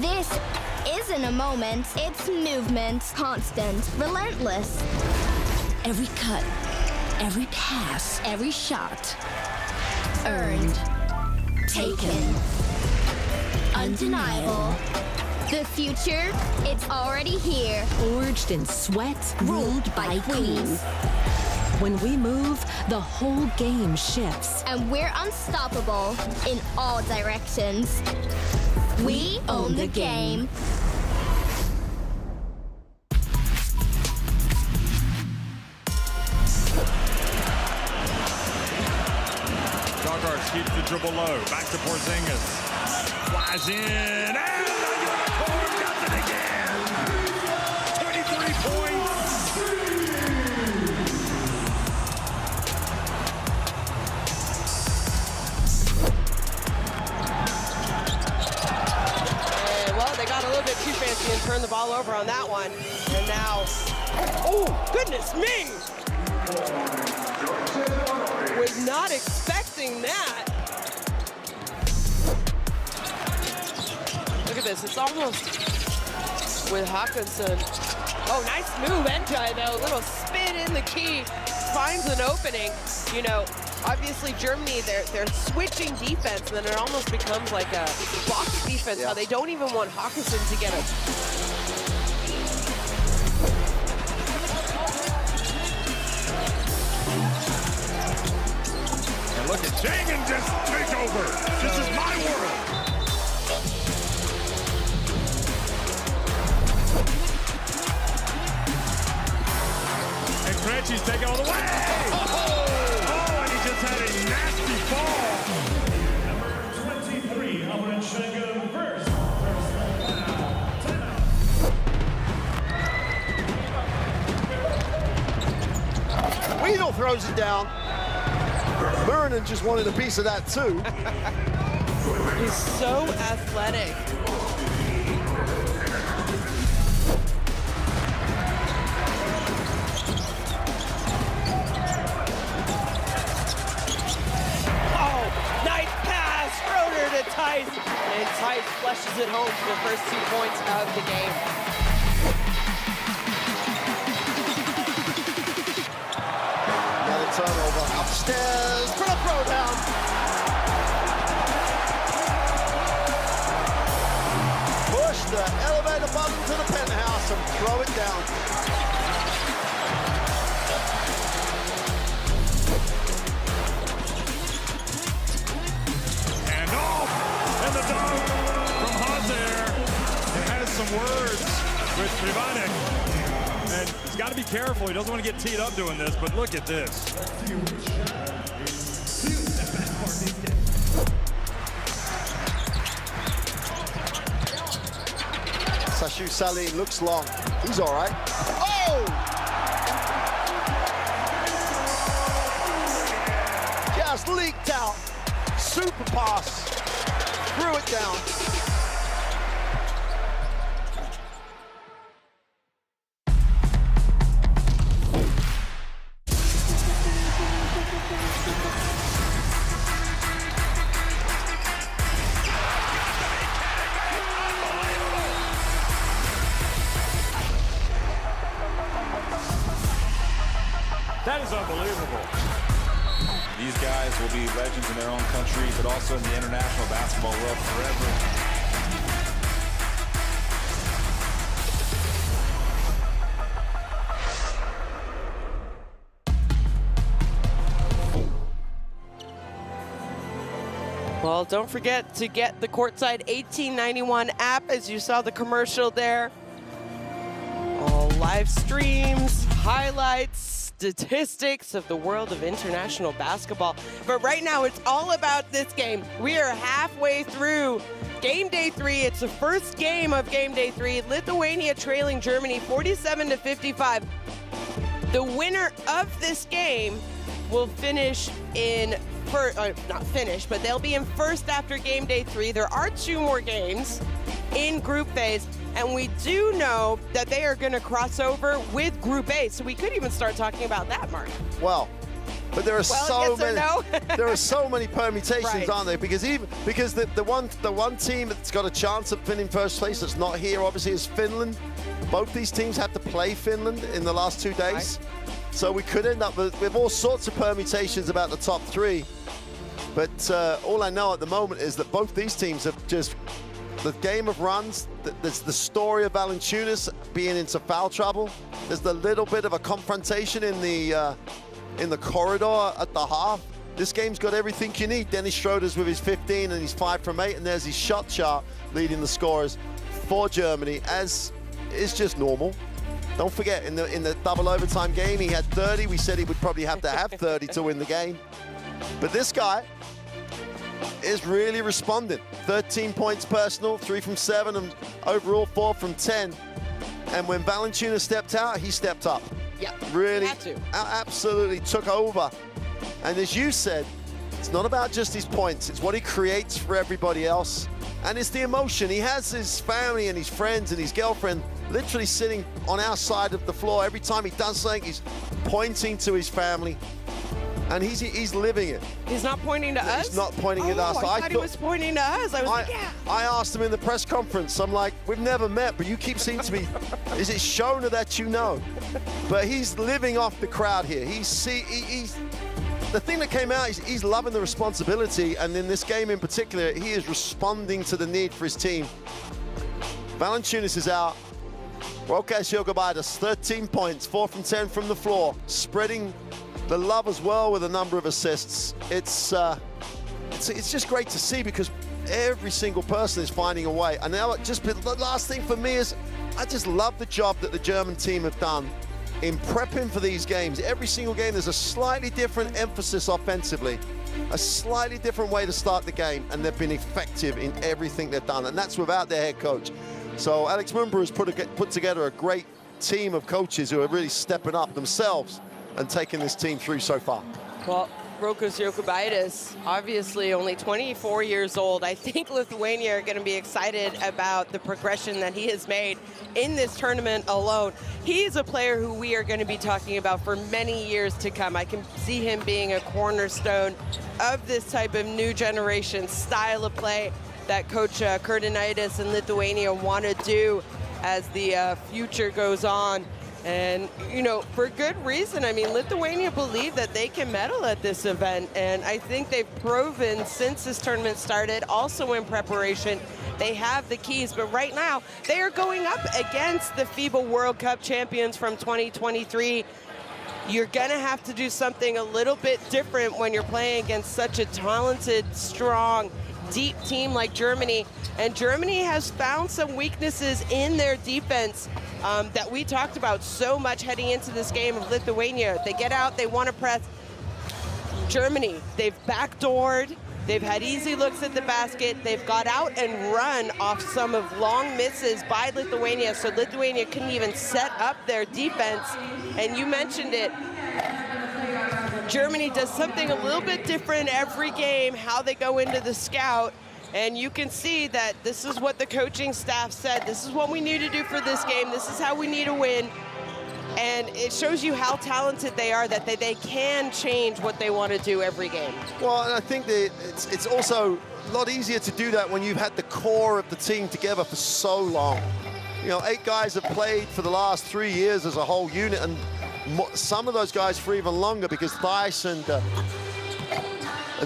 This isn't a moment, it's movement. Constant, relentless. Every cut, every pass, every shot. Earned. Taken. Undeniable. The future, it's already here. Forged in sweat, ruled by queens. When we move, the whole game shifts. And we're unstoppable in all directions. We own the game. Doggars keeps the dribble low. Back to Porzingis. Flies in. And the Unicorn does it again. 23 points. And, well, they got a little bit too fancy and turned the ball over on that one. And now, oh, goodness me! Was not expecting that. Look at this, it's almost with Hawkinson. Oh, nice move, Enjai though. Little spin in the key, finds an opening. You know, obviously Germany, they're switching defense, and then it almost becomes like a box defense. How they don't even want Hawkinson to get a Look at Jagan just take over. This is my world. And Krejci's taking all the way. Oh, and he just had a nasty fall. Number 23, Albert Schengen first. Weedle throws it down. Murinen just wanted a piece of that too. He's so athletic. Oh, nice pass, Schroeder to Tice. And Tice flushes it home for the first 2 points of the game. Turnover upstairs for the throwdown. Push the elevator button to the penthouse and throw it down. And off, and the dunk from Hazer. It has some words with Privanek. And he's got to be careful. He doesn't want to get teed up doing this, but look at this. Sashu Salim looks long. He's all right. Oh! Just leaked out. Super pass. Threw it down. That is unbelievable. These guys will be legends in their own country, but also in the international basketball world forever. Well, don't forget to get the Courtside 1891 app, as you saw the commercial there. All live streams, highlights, statistics of the world of international basketball. But right now, it's all about this game. We are halfway through game day 3. It's the first game of game day 3. Lithuania trailing Germany 47-55. The winner of this game will finish in not finish, but they'll be in first after game day 3. There are 2 more games in group phase, and we do know that they are going to cross over with Group A, so we could even start talking about that, Mark. Well, but there are so many. No? There are so many permutations, right. aren't there? Because the one team that's got a chance of finishing first place that's not here, obviously, is Finland. Both these teams have to play Finland in the last 2 days, so we could end up with all sorts of permutations about the top 3. But all I know at the moment is that both these teams have just the game of runs. There's the story of Valanciunas being into foul trouble. There's the little bit of a confrontation in the corridor at the half. This game's got everything you need. Dennis Schroeder's with his 15 and he's 5 from 8, and there's his shot chart leading the scorers for Germany, as is just normal. Don't forget, in the double overtime game, he had 30. We said he would probably have to have 30 to win the game. But this guy is really responding. 13 points personal, 3 from 7, and overall 4 from 10. And when Valanciunas stepped out, he stepped up. Yeah, really, had to. Absolutely took over. And as you said, it's not about just his points. It's what he creates for everybody else. And it's the emotion. He has his family and his friends and his girlfriend literally sitting on our side of the floor. Every time he does something, he's pointing to his family. And he's living it. He's not pointing to us? He's not pointing at us. I thought he was pointing to us. I was like, yeah. I asked him in the press conference, I'm like, we've never met, but you keep seeming to be, is it Shona that you know? But he's living off the crowd here. He's the thing that came out, he's loving the responsibility, and in this game in particular, he is responding to the need for his team. Valanciunas is out. Łukasz Jokubaitis, 13 points, 4 from 10 from the floor, spreading the love as well with a number of assists. It's just great to see, because every single person is finding a way. And now, just the last thing for me is, I just love the job that the German team have done in prepping for these games. Every single game, there's a slightly different emphasis offensively, a slightly different way to start the game, and they've been effective in everything they've done, and that's without their head coach. So Alex Mumbrú has put together a great team of coaches who are really stepping up themselves and taking this team through so far. Well, Łukasz Jokubaitis, obviously only 24 years old. I think Lithuania are going to be excited about the progression that he has made in this tournament alone. He's a player who we are going to be talking about for many years to come. I can see him being a cornerstone of this type of new generation style of play that Coach Kurtinaitis and Lithuania want to do as the future goes on. And, you know, for good reason. I mean, Lithuania believe that they can medal at this event, and I think they've proven since this tournament started, also in preparation, they have the keys. But right now, they are going up against the FIBA World Cup champions from 2023. You're going to have to do something a little bit different when you're playing against such a talented, strong, deep team like Germany. And Germany has found some weaknesses in their defense that we talked about so much heading into this game of Lithuania. They get out, they want to press. Germany, they've backdoored, they've had easy looks at the basket, they've got out and run off some of long misses by Lithuania, so Lithuania couldn't even set up their defense. And you mentioned it, Germany does something a little bit different every game, how they go into the scout. And you can see that this is what the coaching staff said. This is what we need to do for this game. This is how we need to win. And it shows you how talented they are, that they can change what they want to do every game. Well, and I think that it's also a lot easier to do that when you've had the core of the team together for so long. You know, 8 guys have played for the last 3 years as a whole unit, and some of those guys for even longer, because Theis and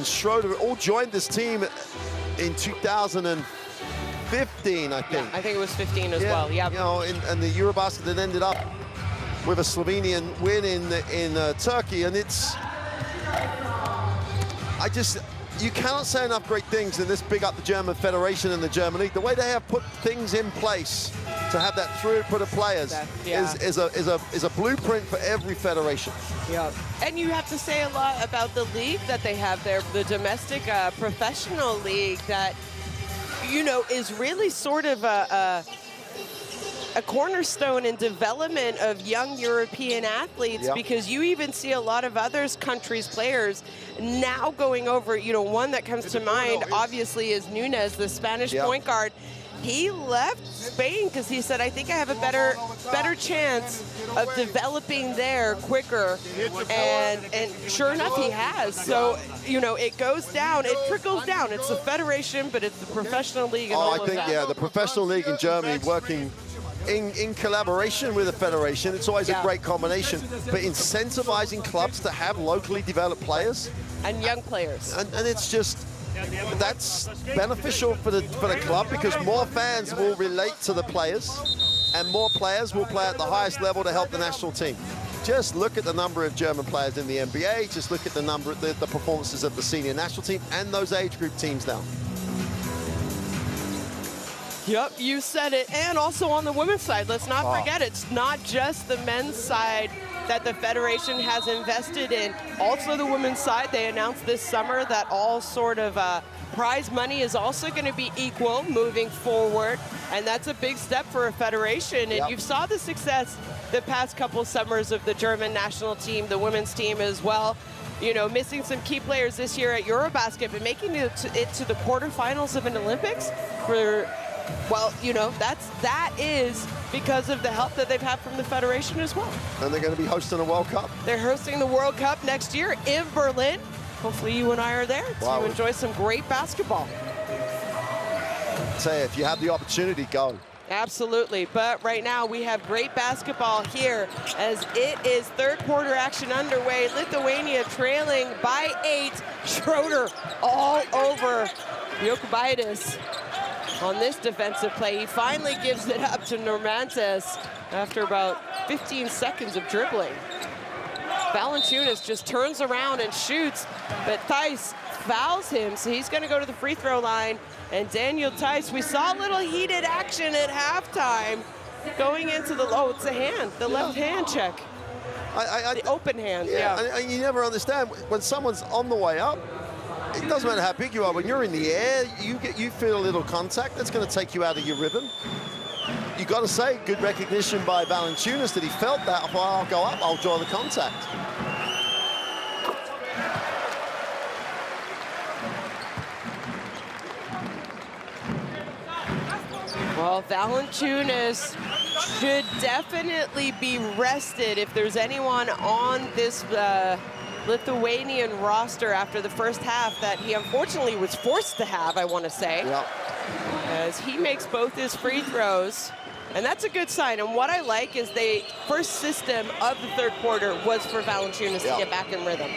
Schroeder all joined this team in 2015, I think. Yeah, I think it was 15 as well, yeah. You know, and the EuroBasket that ended up with a Slovenian win in Turkey, and you cannot say enough great things in this big up the German Federation and the German League. The way they have put things in place to have that throughput of players is a blueprint for every federation. Yeah, and you have to say a lot about the league that they have there, the domestic professional league that, you know, is really sort of a cornerstone in development of young European athletes, because you even see a lot of other countries' players now going over. You know, one that comes to mind, obviously, is Nunes, the Spanish point guard. He left Spain because he said, I think I have a better chance of developing there quicker. And sure enough, he has. So, you know, it goes down, it trickles down. It's the federation, but it's the professional league. And all I think, the professional league in Germany working in collaboration with the federation. It's always a great combination. But incentivizing clubs to have locally developed players. And young players. And it's just, that's beneficial for the club, because more fans will relate to the players and more players will play at the highest level to help the national team. Just look at the number of German players in the NBA, just look at the number, the performances of the senior national team and those age group teams now. Yep, you said it. And also on the women's side, let's not forget, it's not just the men's side that the federation has invested in. Also the women's side, they announced this summer that all sort of prize money is also going to be equal moving forward. And that's a big step for a federation. And you saw the success the past couple summers of the German national team, the women's team as well. You know, missing some key players this year at EuroBasket, but making it to the quarterfinals of an Olympics for, well, you know, that is because of the help that they've had from the federation as well. And they're going to be hosting a World Cup. They're hosting the World Cup next year in Berlin. Hopefully you and I are there to enjoy some great basketball. Say, if you have the opportunity, go. Absolutely, but right now we have great basketball here as it is third quarter action underway. Lithuania trailing by 8. Schroeder all over Jokubaitis on this defensive play. He finally gives it up to Normantas after about 15 seconds of dribbling. Valanciunas just turns around and shoots, but Theis fouls him, so he's going to go to the free throw line. And Daniel Theis, we saw a little heated action at halftime going into the, it's the hand, the left hand check. The open hand, And you never understand, when someone's on the way up, it doesn't matter how big you are, when you're in the air, you feel a little contact, that's going to take you out of your rhythm. You got to say, good recognition by Valanciunas that he felt that. Well, I'll go up, I'll draw the contact. Well, Valanciunas should definitely be rested if there's anyone on this Lithuanian roster after the first half that he unfortunately was forced to have, I want to say. As he makes both his free throws. And that's a good sign. And what I like is the first system of the third quarter was for Valanciunas to get back in rhythm.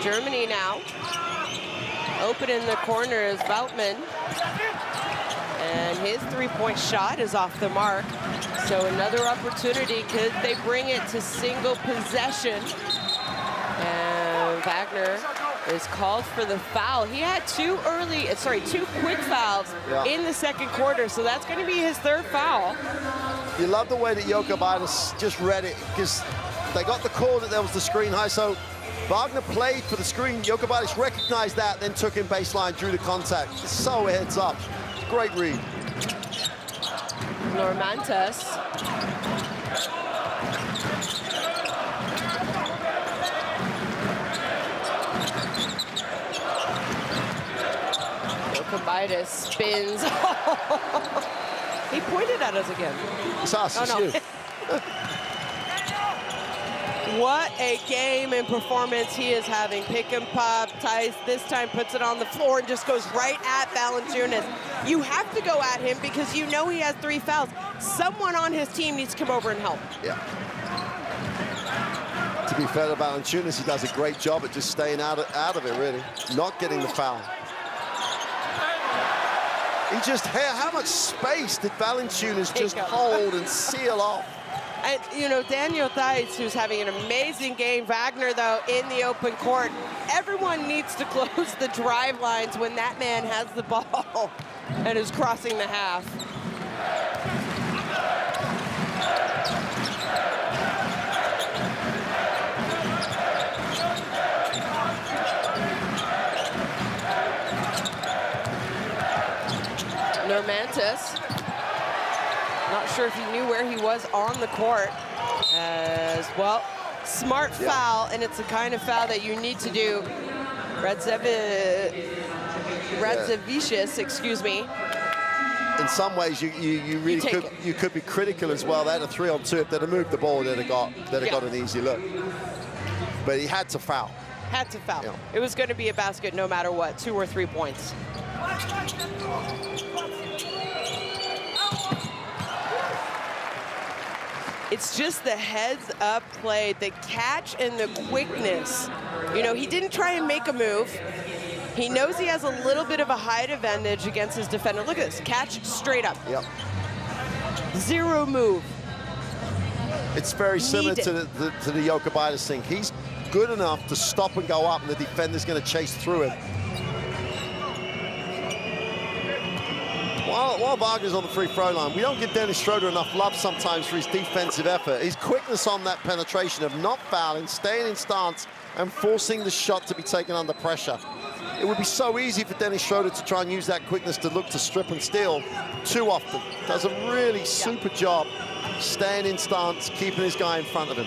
Germany now. Open in the corner is Vautman. And his three-point shot is off the mark. So another opportunity. Could they bring it to single possession? And Wagner is called for the foul. He had two quick fouls in the second quarter, so that's going to be his third foul. You love the way that Jokubaitis just read it, because they got the call that there was the screen high, so Wagner played for the screen. Jokubaitis recognized that, then took him baseline, drew the contact. So heads up. Great read. Normantas. Jokubaitis spins. He pointed at us again. It's us, it's you. What a game and performance he is having. Pick and pop. Theis this time puts it on the floor and just goes right at Valanciunas. You have to go at him because you know he has 3 fouls. Someone on his team needs to come over and help. Yeah. To be fair to Valanciunas, he does a great job at just staying out of it, really. Not getting the foul. He just, how much space did Valanciunas just hold and seal off? And, you know, Daniel Theis, who's having an amazing game. Wagner, though, in the open court. Everyone needs to close the drive lines when that man has the ball and is crossing the half. Normantis. Not sure if he knew where he was on the court. As well, smart foul, and it's the kind of foul that you need to do. Radzevicius, excuse me. In some ways, you really could be critical as well. They had a 3-on-2. If they'd have moved the ball, they'd have got an easy look. But he had to foul. Had to foul. Yeah. It was going to be a basket no matter what, 2 or 3 points. It's just the heads-up play, the catch and the quickness. You know, he didn't try and make a move. He knows he has a little bit of a height advantage against his defender. Look at this, catch straight up. Yep. 0 move. It's very similar to the Jokubaitis thing. He's good enough to stop and go up, and the defender's going to chase through him. While Wagner's on the free throw line, we don't give Dennis Schroeder enough love sometimes for his defensive effort. His quickness on that penetration of not fouling, staying in stance, and forcing the shot to be taken under pressure. It would be so easy for Dennis Schroeder to try and use that quickness to look to strip and steal too often. Does a really super job staying in stance, keeping his guy in front of him.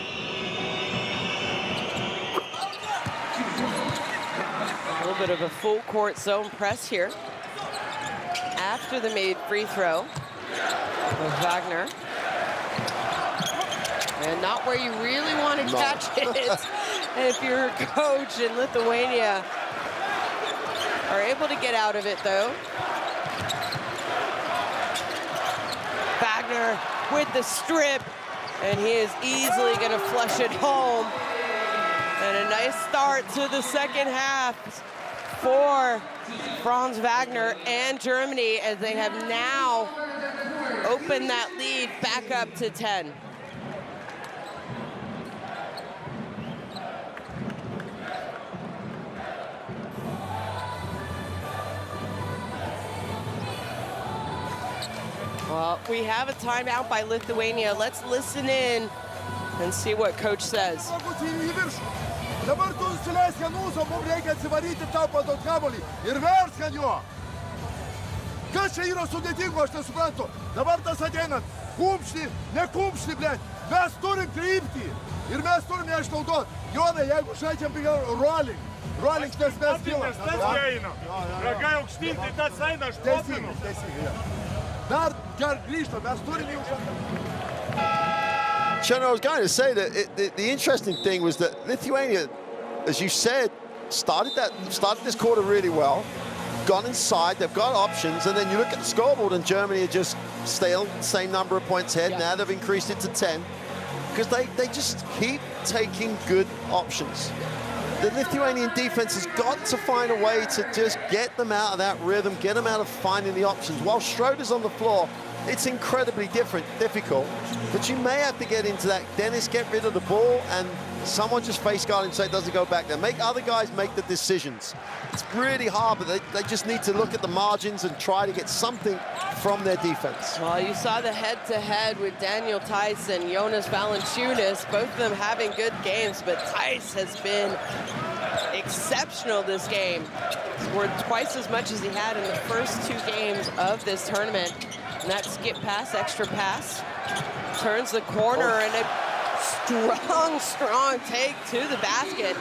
A little bit of a full court zone press here. After the made free throw of Wagner. And not where you really want to catch it. If you're a coach in Lithuania, are able to get out of it though. Wagner with the strip, and he is easily going to flush it home. And a nice start to the second half for Franz Wagner and Germany, as they have now opened that lead back up to 10. Well, we have a timeout by Lithuania. Let's listen in and see what coach says. Dabar tu nusileisk ant mūsų, mums reikia atsivaryti tau paduot kamuolį ir versk ant jo. Kas čia yra sudėtingo, aš nesuprantu. Dabar tas ateinant, kumštį, ne kumštį, blėt. Mes turim kryptį ir mes turim ją išnaudot. Jonai, jeigu žaidžiam rolling, nes mes kylam. Tas eina. Ragai aukštyn, tai tas eina, aš popinu. Dar grįžtam, mes turim jų žaidžiam. Chano, I was going to say that the interesting thing was that Lithuania, as you said, started this quarter really well, gone inside, they've got options, and then you look at the scoreboard and Germany are just still same number of points ahead. Now they've increased it to 10 because they just keep taking good options. The Lithuanian defense has got to find a way to just get them out of that rhythm, get them out of finding the options. While Schroeder's on the floor, it's incredibly difficult, but you may have to get into that. Dennis, get rid of the ball, and someone just face guard him so it doesn't go back there. Make other guys make the decisions. It's really hard, but they just need to look at the margins and try to get something from their defense. Well, you saw the head-to-head with Daniel Theis and Jonas Valanciunas, both of them having good games, but Theis has been exceptional this game. Scored twice as much as he had in the first 2 games of this tournament. And that skip pass, extra pass, turns the corner, and a strong take to the basket.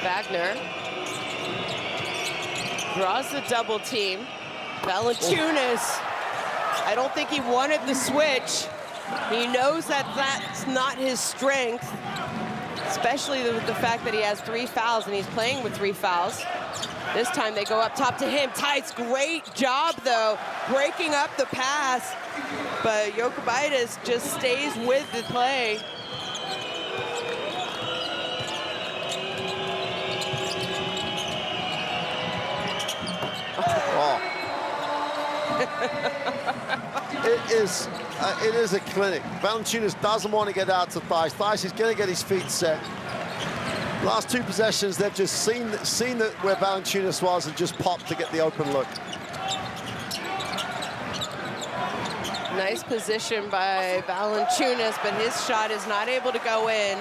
Wagner draws the double team. Valanciunas, I don't think he wanted the switch. He knows that that's not his strength, especially with the fact that he has 3 fouls and he's playing with 3 fouls. This time they go up top to him. Theis, great job though, breaking up the pass, but Jokubaitis just stays with the play. It is a clinic. Valanciunas doesn't want to get out to Theis. Theis is going to get his feet set. Last 2 possessions, they've just seen that where Valanciunas was and just popped to get the open look. Nice position by Valanciunas, but his shot is not able to go in.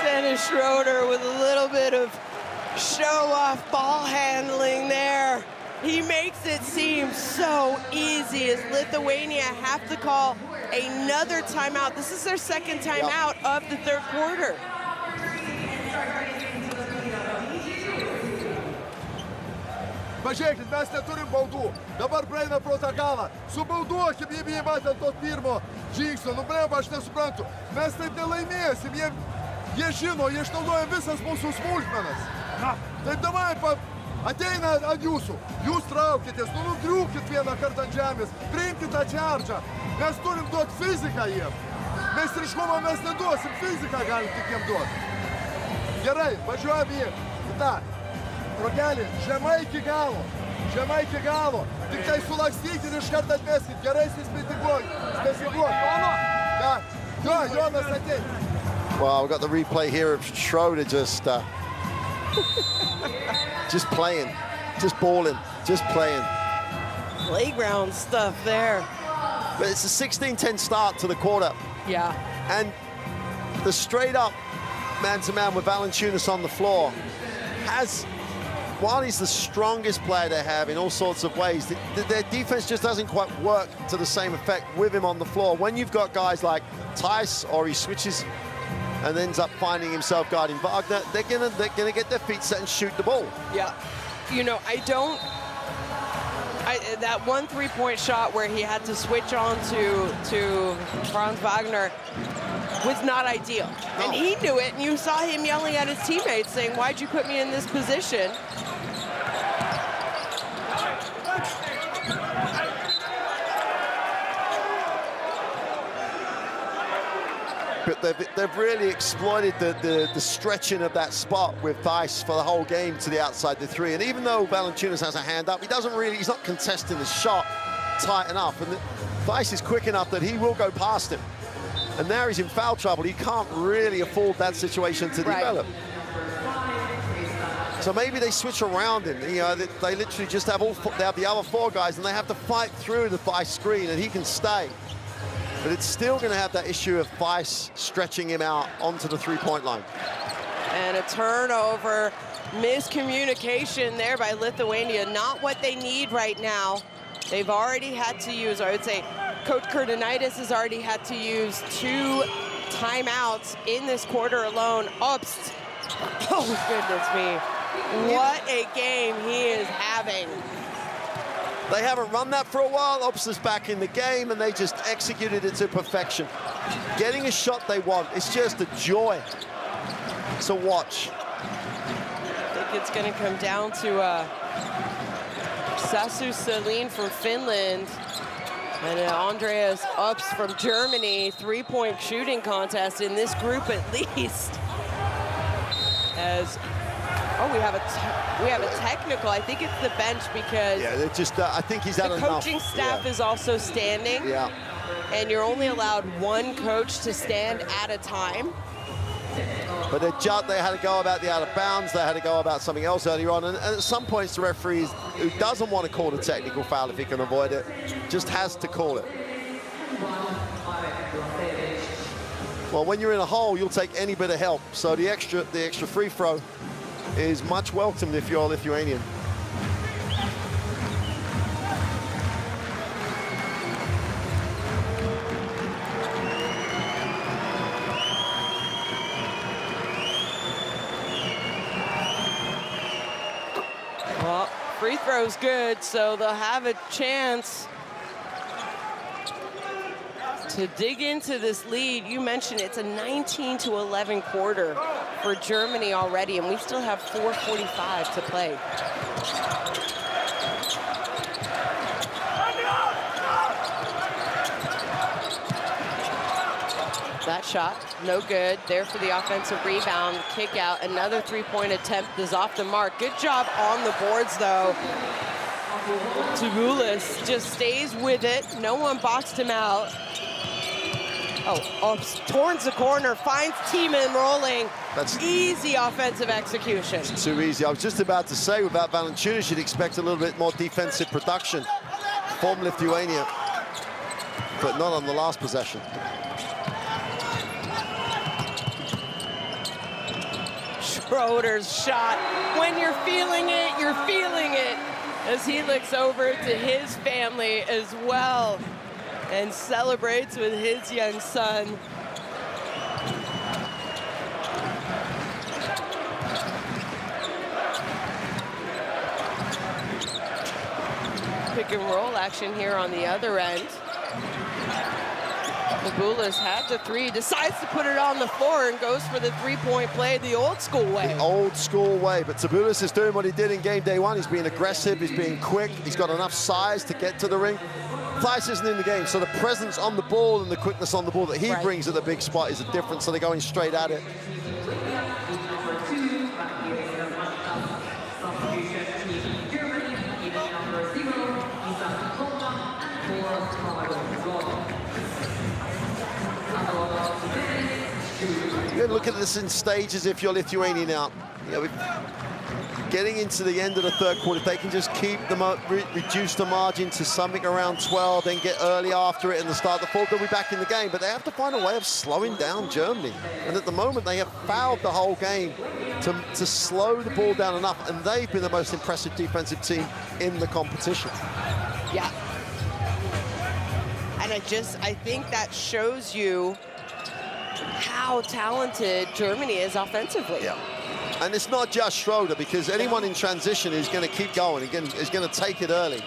Dennis Schroeder with a little bit of show-off ball handling there. He makes it seem so easy as Lithuania have to call another timeout. This is their second timeout of the third quarter. Pažiūrėkit, mes neturim baudų. Dabar praeina pro tą galą. Subauduokim jį matant to pirmo žingsnio. Nu, blemba, aš nesuprantu. Mes taip nelaimėsim. Jie žino, jie išnaudoja visas mūsų smulkmenas. Taip davai, ateina ant jūsų. Jūs traukitės, nu nugriūkit vieną kartą ant žemės. Priimkit tą čardžą. Mes turim duoti fiziką jiem. Meistriškumą mes neduosim, fiziką galim tik jiem duoti. Gerai, važiuojam į tą. Rogelį, žemai iki galo. Žemai iki galo. Tik tai sulakstykit iš karto atmeskit. Gerai, spesifikuot. Ja, Jonas ateina. Well, we've got the replay here of Schroeder just playing, just balling, just playing. Playground stuff there. But it's a 16-10 start to the quarter. Yeah. And the straight-up man-to-man with Valanciunas on the floor has, while he's the strongest player they have in all sorts of ways, their defense just doesn't quite work to the same effect with him on the floor. When you've got guys like Tice, or he switches and ends up finding himself guarding Wagner, they're gonna get their feet set and shoot the ball. Yeah, you know, that one three-point shot where he had to switch on to Franz Wagner was not ideal. No. And he knew it, and you saw him yelling at his teammates saying, why'd you put me in this position? But they've really exploited the stretching of that spot with Theis for the whole game to the outside the three. And even though Valanciunas has a hand up, he's not contesting the shot tight enough. And Theis is quick enough that he will go past him. And now he's in foul trouble. He can't really afford that situation to develop. So maybe they switch around him. You know, they literally just have the other four guys, and they have to fight through the Theis screen, and he can stay. But it's still going to have that issue of Theis stretching him out onto the three-point line. And a turnover, miscommunication there by Lithuania. Not what they need right now. They've already had to use, or I would say, Coach Kurtinaitis has already had to use 2 timeouts in this quarter alone. Obst, oh goodness me. What a game he is having. They haven't run that for a while. Obst is back in the game, and they just executed it to perfection. Getting a shot they want, it's just a joy to watch. I think it's going to come down to Sasu Selin from Finland and Andreas Obst from Germany. 3-point shooting contest in this group at least. As we have a technical. I think it's the bench because I think he's had enough. The coaching staff is also standing. Yeah. And you're only allowed 1 coach to stand at a time. But they had to go about the out of bounds. They had to go about something else earlier on. And at some points, the referee who doesn't want to call a technical foul if he can avoid it, just has to call it. Well, when you're in a hole, you'll take any bit of help. So the extra free throw is much welcomed if you're Lithuanian. Well, free throw's good, so they'll have a chance to dig into this lead. You mentioned it's a 19-11 quarter for Germany already, and we still have 4:45 to play. That shot, no good. There for the offensive rebound, kick out. Another 3-point attempt is off the mark. Good job on the boards, though. Tubulis just stays with it. No one boxed him out. Oh, turns the corner, finds Tiemann rolling. That's easy offensive execution. It's too easy. I was just about to say, without Valanciunas, you'd expect a little bit more defensive production from Lithuania, but not on the last possession. Schroeder's shot. When you're feeling it, you're feeling it. As he looks over to his family as well and celebrates with his young son. Pick and roll action here on the other end. Mabulis had the three, decides to put it on the floor and goes for the three-point play the old school way. The old school way, but Tabulis is doing what he did in game day one. He's being aggressive, he's being quick, he's got enough size to get to the ring. Theis isn't in the game, so the presence on the ball and the quickness on the ball that he brings at the big spot is a difference, so they're going straight at it. You're looking at this in stages if you're Lithuania now. You know, getting into the end of the third quarter, if they can just keep reduce the margin to something around 12, then get early after it and the start of the fourth, they'll be back in the game. But they have to find a way of slowing down Germany. And at the moment, they have fouled the whole game to slow the ball down enough. And they've been the most impressive defensive team in the competition. Yeah. And I think that shows you how talented Germany is offensively. Yeah. And it's not just Schroeder, because anyone in transition is going to keep going, again, is going to take it early.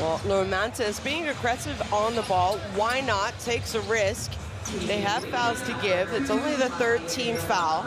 Well, Normantas being aggressive on the ball, why not? Takes a risk. They have fouls to give. It's only the third team foul.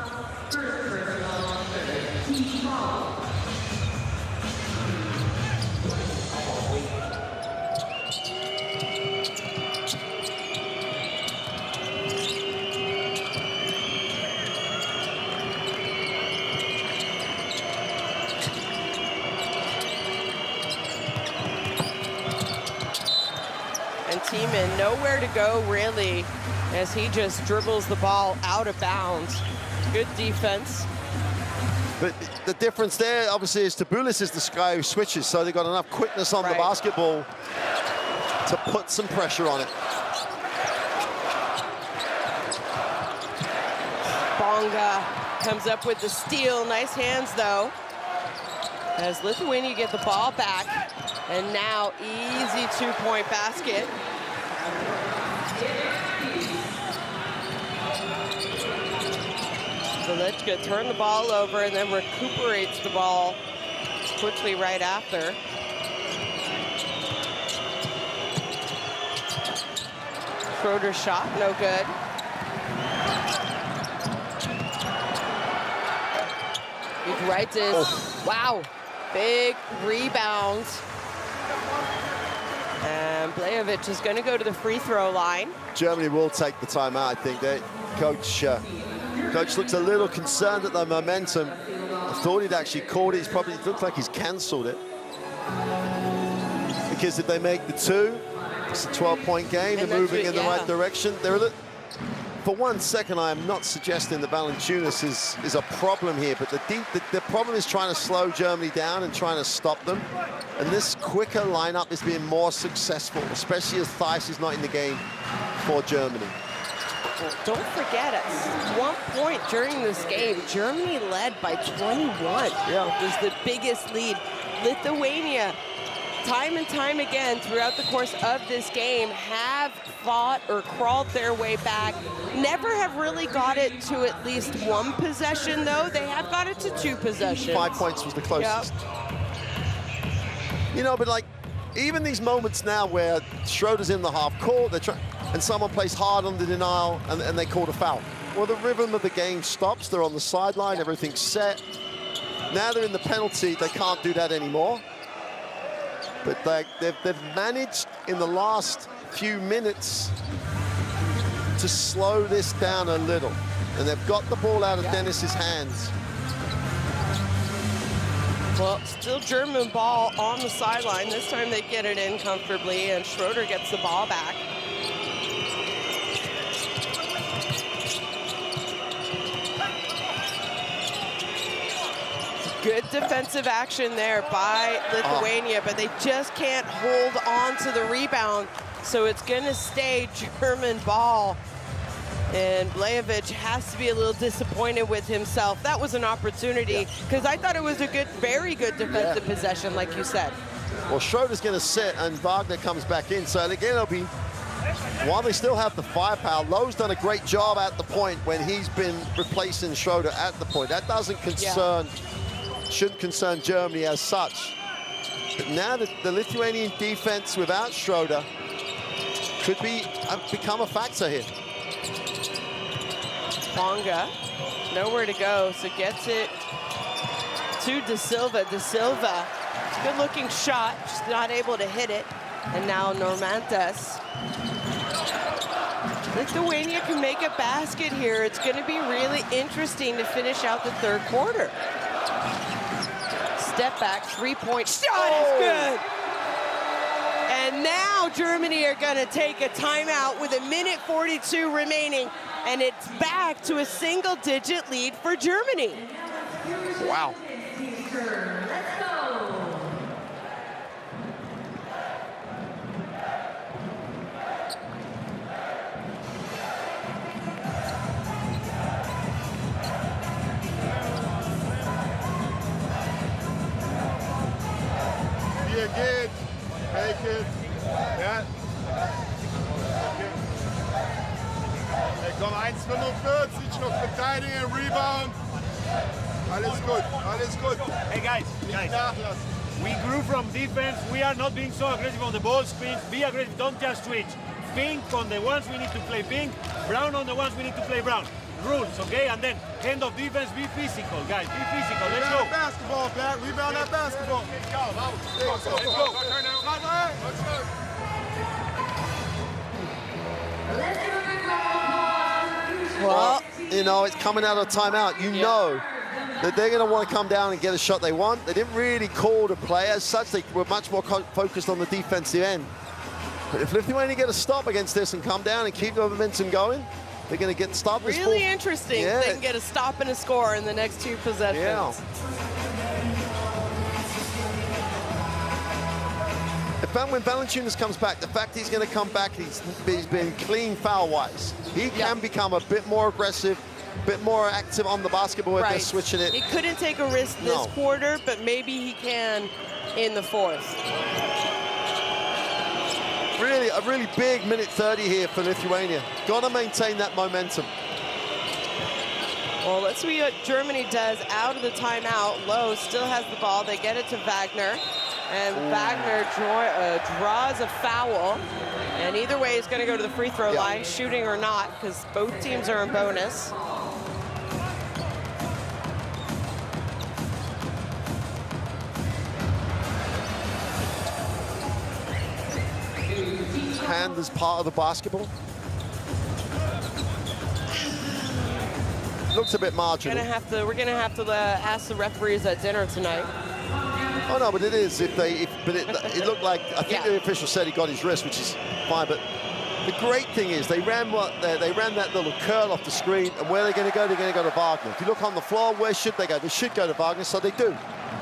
Tiemann nowhere to go really, as he just dribbles the ball out of bounds. Good defense. But the difference there, obviously, is Tabulis is the guy who switches, so they've got enough quickness on the basketball to put some pressure on it. Bonga comes up with the steal. Nice hands, though, as Lithuania get the ball back. And now, easy two-point basket. Velichka turned the ball over and then recuperates the ball quickly right after. Schroeder's shot, no good. Gudraitis, wow, big rebound. And Blejovic is going to go to the free throw line. Germany will take the timeout, I think. Coach looks a little concerned at the momentum. I thought he'd actually called it. It looks like he's cancelled it. Because if they make the two, it's a 12-point game. They're moving in the right direction. For 1 second, I am not suggesting that Valanciunas is a problem here, but the problem is trying to slow Germany down and trying to stop them. And this quicker lineup is being more successful, especially as Theis is not in the game for Germany. Well, don't forget, at one point during this game, Germany led by 21. Yeah. It was the biggest lead. Lithuania, time and time again throughout the course of this game, have fought or crawled their way back. Never have really got it to at least one possession, though. They have got it to 2 possessions. 5 points was the closest. Yep. You know, but like, even these moments now where Schroeder's in the half court, and someone plays hard under denial and they call a foul. Well, the rhythm of the game stops. They're on the sideline, everything's set. Now they're in the penalty, they can't do that anymore. But they've managed in the last few minutes to slow this down a little. And they've got the ball out of Dennis's hands. Well, still German ball on the sideline. This time they get it in comfortably, and Schroeder gets the ball back. Good defensive action there by Lithuania, but they just can't hold on to the rebound. So it's going to stay German ball. And Blajevic has to be a little disappointed with himself. That was an opportunity, because I thought it was a good, very good defensive possession, like you said. Well, Schroeder's going to sit, and Wagner comes back in. So again, it'll be, while they still have the firepower, Lowe's done a great job at the point when he's been replacing Schroeder at the point. That doesn't concern, shouldn't concern Germany as such. But now the Lithuanian defense without Schroeder could be become a factor here. Bonga, nowhere to go, so gets it to De Silva. De Silva, good-looking shot, just not able to hit it. And now Normantas. Lithuania can make a basket here. It's going to be really interesting to finish out the third quarter. Step back, three-point shot is good. And now Germany are going to take a timeout with 1:42 remaining. And it's back to a single-digit lead for Germany. Wow. Hier geht. Take it. Ja. Hey, komm, 1:45 noch verteidigen, Rebound. Alles gut, alles gut. Hey guys, we grew from defense. We are not being so aggressive on the ball screens. Be aggressive, don't just switch. Pink on the ones we need to play pink, brown on the ones we need to play brown. Rules, okay? And then end of defense, be physical, guys. Be physical. Let's go. Basketball, Pat. Rebound that basketball. Let's go. Well, you know, it's coming out of timeout. You know that they're going to want to come down and get a shot they want. They didn't really call the play as such. They were much more focused on the defensive end. But if Lithuania get a stop against this and come down and keep the momentum going, they're going to get stopped. Really interesting. Yeah. They can get a stop and a score in the next two possessions. Yeah. When Valanciunas comes back, the fact he's going to come back, he's been clean foul-wise. He can become a bit more aggressive, a bit more active on the basketball if they're switching it. He couldn't take a risk this quarter, but maybe he can in the fourth. Really, a really big minute 30 here for Lithuania. Got to maintain that momentum. Well, let's see what Germany does out of the timeout. Lowe still has the ball. They get it to Wagner. And Wagner draws a foul. And either way, he's going to go to the free throw line, shooting or not, because both teams are in bonus. Hand is part of the basketball. Looks a bit marginal. We're gonna have to ask the referees at dinner tonight. Oh no, but it is. It looked like, I think the official said he got his wrist, which is fine. But the great thing is they ran that little curl off the screen, and where they're going to go, they're going to go to Wagner. If you look on the floor, where should they go? They should go to Wagner, so they do.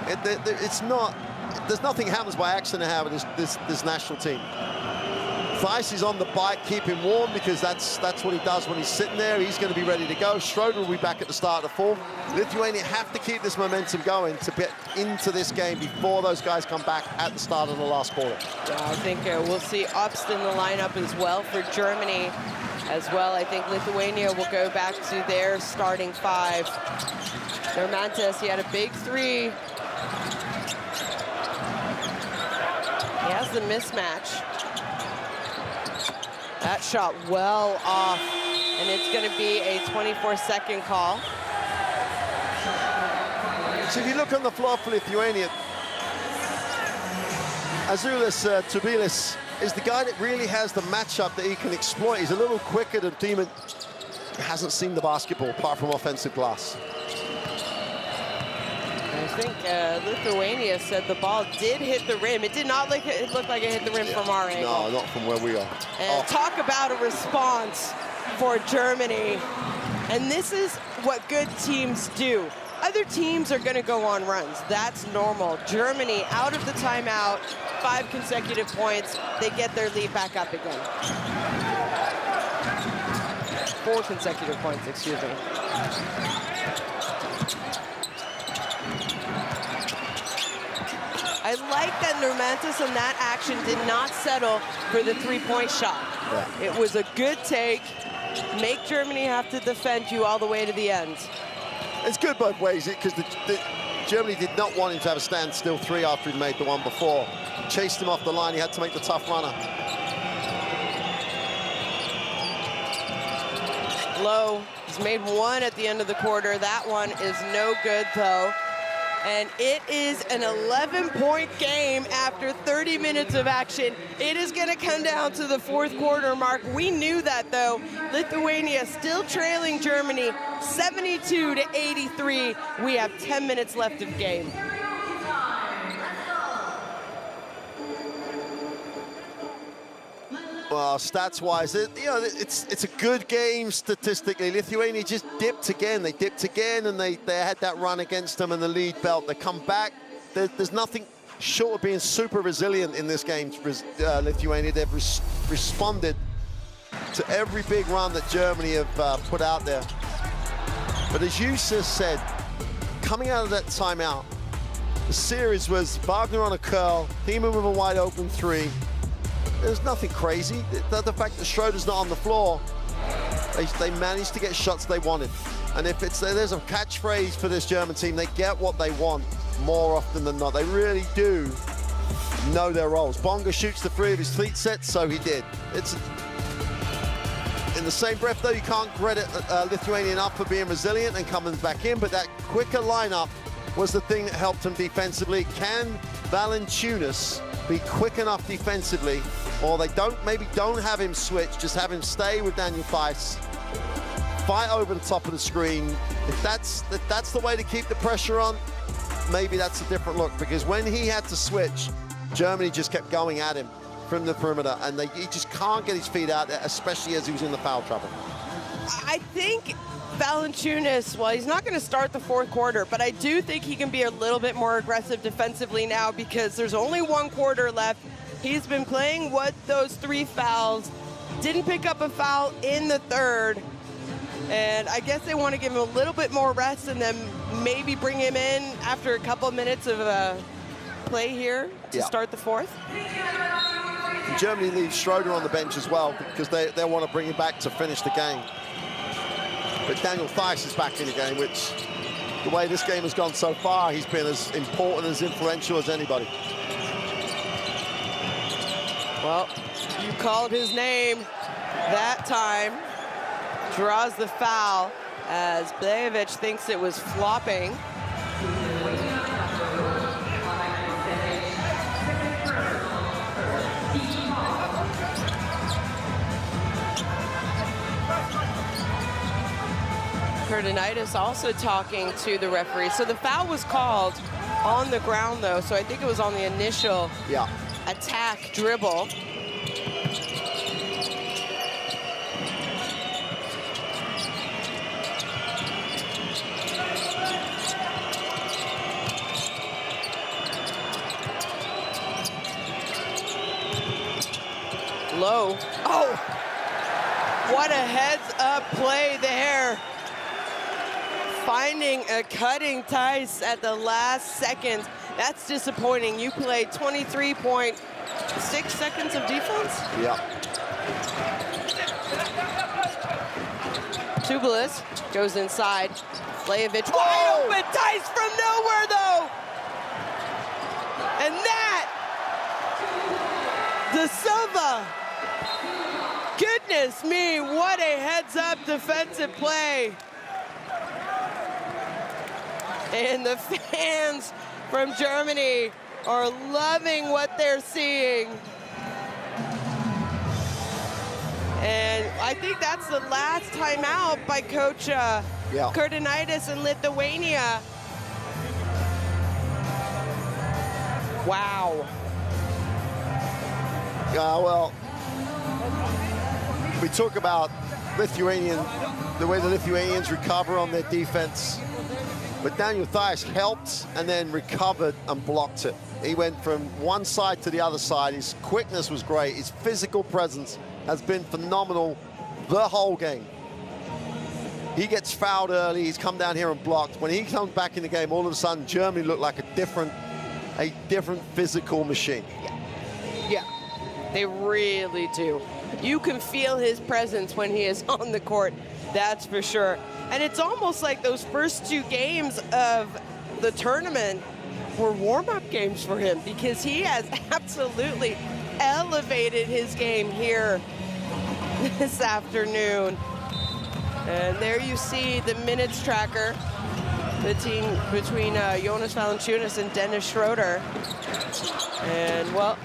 It's not. There's nothing happens by accident how this national team. Theis is on the bike, keep him warm, because that's what he does when he's sitting there. He's going to be ready to go. Schroeder will be back at the start of the fourth. Lithuania have to keep this momentum going to get into this game before those guys come back at the start of the last quarter. Yeah, I think we'll see Obst in the lineup as well for Germany as well. I think Lithuania will go back to their starting five. Normantas, he had a big three. He has the mismatch. That shot well off, and it's going to be a 24-second call. So if you look on the floor for Lithuania, Azulis Tubilis is the guy that really has the matchup that he can exploit. He's a little quicker than Demon. Hasn't seen the basketball apart from offensive glass. I think Lithuania said the ball did hit the rim. It did not look like it hit the rim from our angle. No, not from where we are. And talk about a response for Germany. And this is what good teams do. Other teams are going to go on runs. That's normal. Germany, out of the timeout, 5 consecutive points. They get their lead back up again. 4 consecutive points, excuse me. I like that Nurmantas in that action did not settle for the 3-point shot. Yeah. It was a good take. Make Germany have to defend you all the way to the end. It's good both ways, because Germany did not want him to have a standstill 3 after he'd made the one before. Chased him off the line, he had to make the tough runner. Low has made 1 at the end of the quarter. That one is no good, though. And it is an 11-point game after 30 minutes of action. It is going to come down to the 4th quarter mark. We knew that, though. Lithuania still trailing Germany 72-83. We have 10 minutes left of game. Well, stats-wise, it's a good game statistically. Lithuania just dipped again. They dipped again, and they had that run against them in the lead belt. They come back. There's nothing short of being super resilient in this game. Lithuania, they've responded to every big run that Germany have put out there. But as you just said, coming out of that timeout, the series was Wagner on a curl, Thiemann with a wide-open 3. There's nothing crazy. The fact that Schroeder's not on the floor, they managed to get shots they wanted. And if there's a catchphrase for this German team, they get what they want more often than not. They really do know their roles. Bonga shoots the 3 of his fleet sets, so he did. In the same breath, though, you can't credit Lithuania enough for being resilient and coming back in, but that quicker lineup was the thing that helped them defensively. Can Valanciunas be quick enough defensively, or they maybe don't have him switch, just have him stay with Daniel Theis, fight over the top of the screen? If that's the way to keep the pressure on, maybe that's a different look, because when he had to switch, Germany just kept going at him from the perimeter, and he just can't get his feet out there, especially as he was in the foul trouble. I think Valanciunas, well, he's not going to start the 4th quarter, but I do think he can be a little bit more aggressive defensively now, because there's only 1 quarter left. He's been playing with those 3 fouls, didn't pick up a foul in the 3rd, and I guess they want to give him a little bit more rest and then maybe bring him in after a couple minutes of play here to start the 4th. Germany leaves Schroeder on the bench as well, because they want to bring him back to finish the game. But Daniel Theis is back in the game, which, the way this game has gone so far, he's been as important, as influential as anybody. Well, you called his name that time. Draws the foul as Blejevic thinks it was flopping. Kurtinitis also talking to the referee. So the foul was called on the ground, though, so I think it was on the initial attack dribble. Low. Oh! What a heads-up play there. Finding a cutting Theis at the last second. That's disappointing. You played 23.6 seconds of defense? Yeah. Tubelis goes inside. Blejevic wide open. Theis from nowhere, though. And that, De Silva. Goodness me, what a heads-up defensive play. And the fans from Germany are loving what they're seeing. And I think that's the last timeout by Coach Kurtinitis in Lithuania. Wow. Well, we talk about Lithuanian, the way the Lithuanians recover on their defense. But Daniel Theis helped and then recovered and blocked it. He went from one side to the other side. His quickness was great. His physical presence has been phenomenal the whole game. He gets fouled early. He's come down here and blocked. When he comes back in the game, all of a sudden, Germany looked like a different physical machine. Yeah, they really do. You can feel his presence when he is on the court, that's for sure. And it's almost like those first 2 games of the tournament were warm-up games for him, because he has absolutely elevated his game here this afternoon. And there you see the minutes tracker between Jonas Valanciunas and Dennis Schroeder. And, well,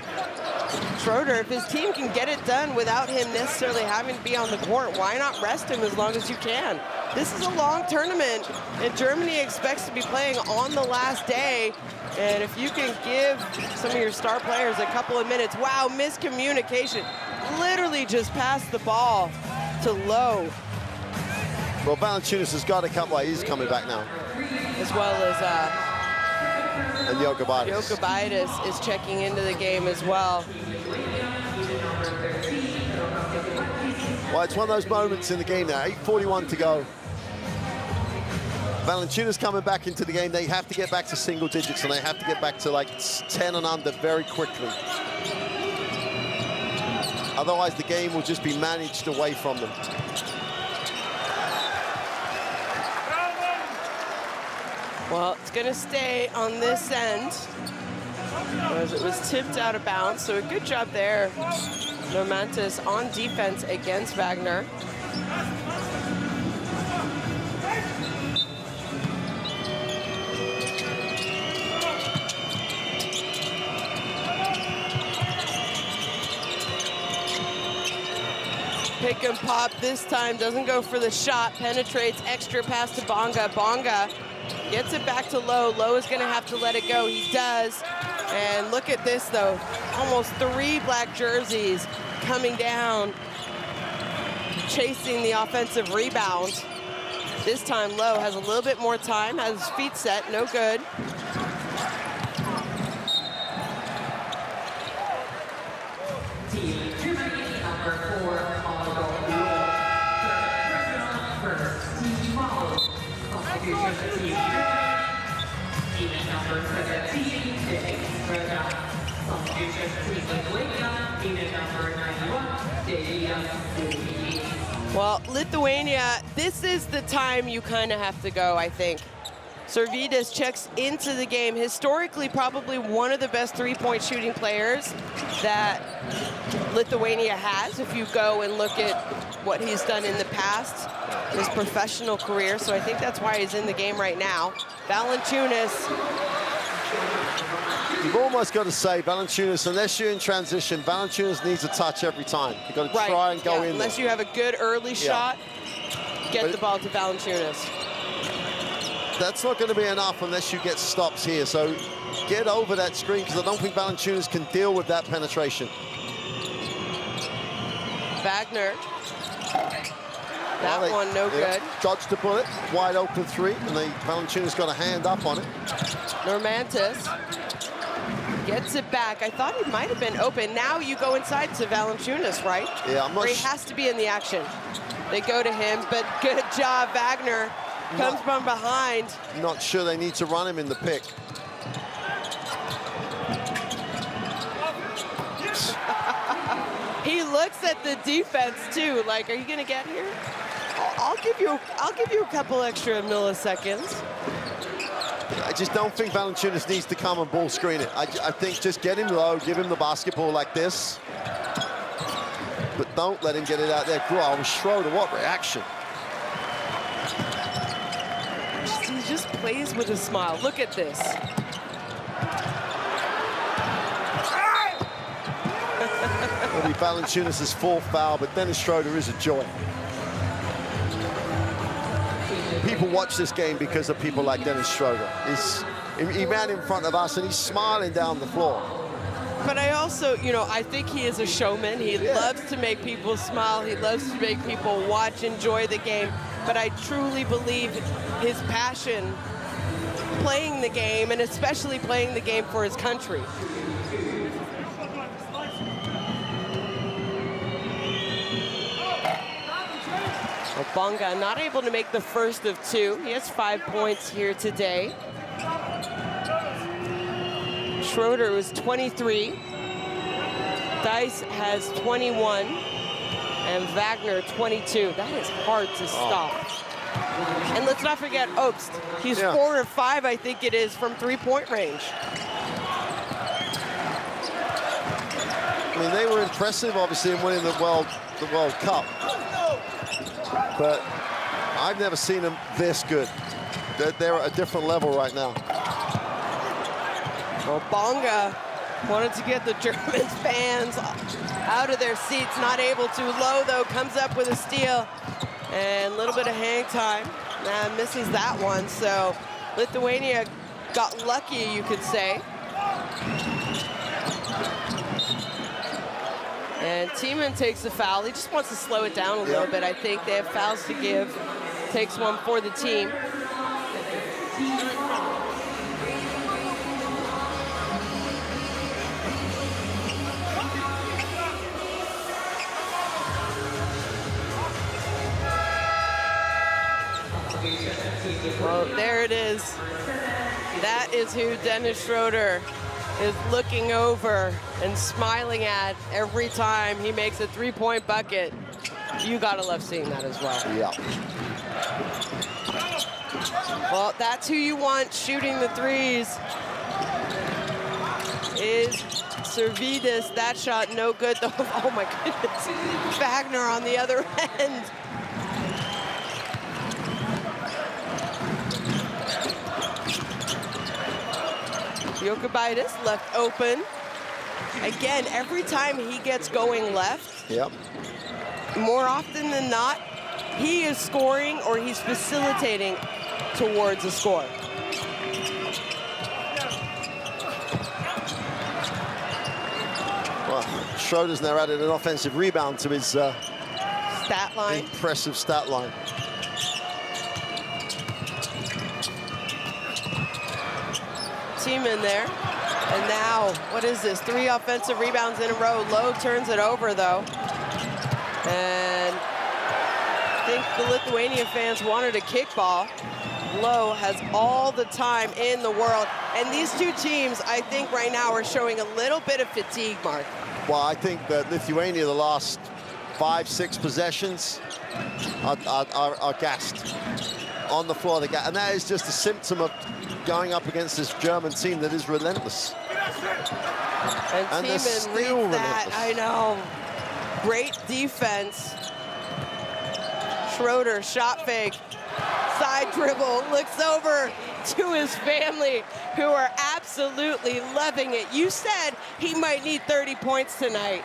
Schroeder, if his team can get it done without him necessarily having to be on the court, why not rest him as long as you can? This is a long tournament, and Germany expects to be playing on the last day. And if you can give some of your star players a couple of minutes, wow, miscommunication. Literally just passed the ball to Lowe. Well, Valanciunas has got to come. Well, he's coming back now. As well as and Jokubaitis. Jokubaitis is checking into the game as well. Well, it's one of those moments in the game now. 8:41 to go. Valanciunas coming back into the game. They have to get back to single digits, and they have to get back to like 10 and under very quickly. Otherwise, the game will just be managed away from them. Well, it's going to stay on this end, as it was tipped out of bounds. So a good job there, Normantis on defense against Wagner. Pick and pop this time, doesn't go for the shot, penetrates, extra pass to Bonga. Bonga gets it back to Lowe. Lowe is gonna have to let it go. He does. And look at this though, almost 3 black jerseys coming down, chasing the offensive rebound. This time Lowe has a little bit more time, has his feet set, no good. Well, Lithuania, this is the time you kind of have to go, I think. Servydas checks into the game. Historically, probably one of the best three-point shooting players that Lithuania has, if you go and look at what he's done in the past, his professional career. So I think that's why he's in the game right now. Valanciunas. You've almost got to say, Valanciunas, unless you're in transition, Valanciunas needs a touch every time. You've got to try and go in unless there. You have a good early shot, get the ball to Valanciunas. That's not going to be enough unless you get stops here. So get over that screen, because I don't think Valanciunas can deal with that penetration. Wagner. That one, no good. Dodged the bullet, wide open 3, and Valanciunas got a hand up on it. Normantis gets it back. I thought he might have been open. Now you go inside to Valanciunas, right? Yeah, I'm not He has to be in the action. They go to him, but good job, Wagner. Comes from behind. Not sure they need to run him in the pick. He looks at the defense too. Like, are you gonna get here? I'll give you a couple extra milliseconds. I just don't think Valanciunas needs to come and ball screen it. I think just get him low, give him the basketball like this, but don't let him get it out there. Oh, Schroeder, what reaction. He just plays with a smile. Look at this. It'll be Valanciunas' 4th foul, but Dennis Schroeder is a joy. People watch this game because of people like Dennis Schroeder. He ran in front of us, and he's smiling down the floor. But I also, you know, I think he is a showman. He loves to make people smile. He loves to make people watch, enjoy the game. But I truly believe his passion playing the game, and especially playing the game for his country. Bonga not able to make the first of two. He has 5 points here today. Schroeder was 23. Dice has 21. And Wagner 22. That is hard to stop. And let's not forget Obst. He's 4 of 5, I think it is, from three-point range. I mean, they were impressive, obviously, in winning the World Cup. But I've never seen them this good. They're at a different level right now. Well, Bonga wanted to get the German fans out of their seats, not able to. Low, though, comes up with a steal. And a little bit of hang time. Misses that one, so Lithuania got lucky, you could say. And Tiemann takes the foul. He just wants to slow it down a little bit, I think. They have fouls to give. Takes one for the team. Well, there it is. That is who Dennis Schroeder is looking over and smiling at every time he makes a three-point bucket. You gotta love seeing that as well. Yeah. Well, that's who you want shooting the threes. Is Servidis. That shot no good though. Oh my goodness. Wagner on the other end. Jokubaitis left open. Again, every time he gets going left, more often than not, he is scoring or he's facilitating towards a score. Well, Schroeder's now added an offensive rebound to his stat line. Impressive stat line. Tiemann there. And now, what is this? 3 offensive rebounds in a row. Lowe turns it over, though. And I think the Lithuanian fans wanted a kickball. Lowe has all the time in the world. And these two teams, I think right now, are showing a little bit of fatigue, Mark. Well, I think that Lithuania, the last 5-6 possessions, are gassed on the floor. And that is just a symptom of going up against this German team that is relentless. And they're Tiemann still reads that, relentless. I know. Great defense. Schroeder, shot fake, side dribble, looks over to his family, who are absolutely loving it. You said he might need 30 points tonight.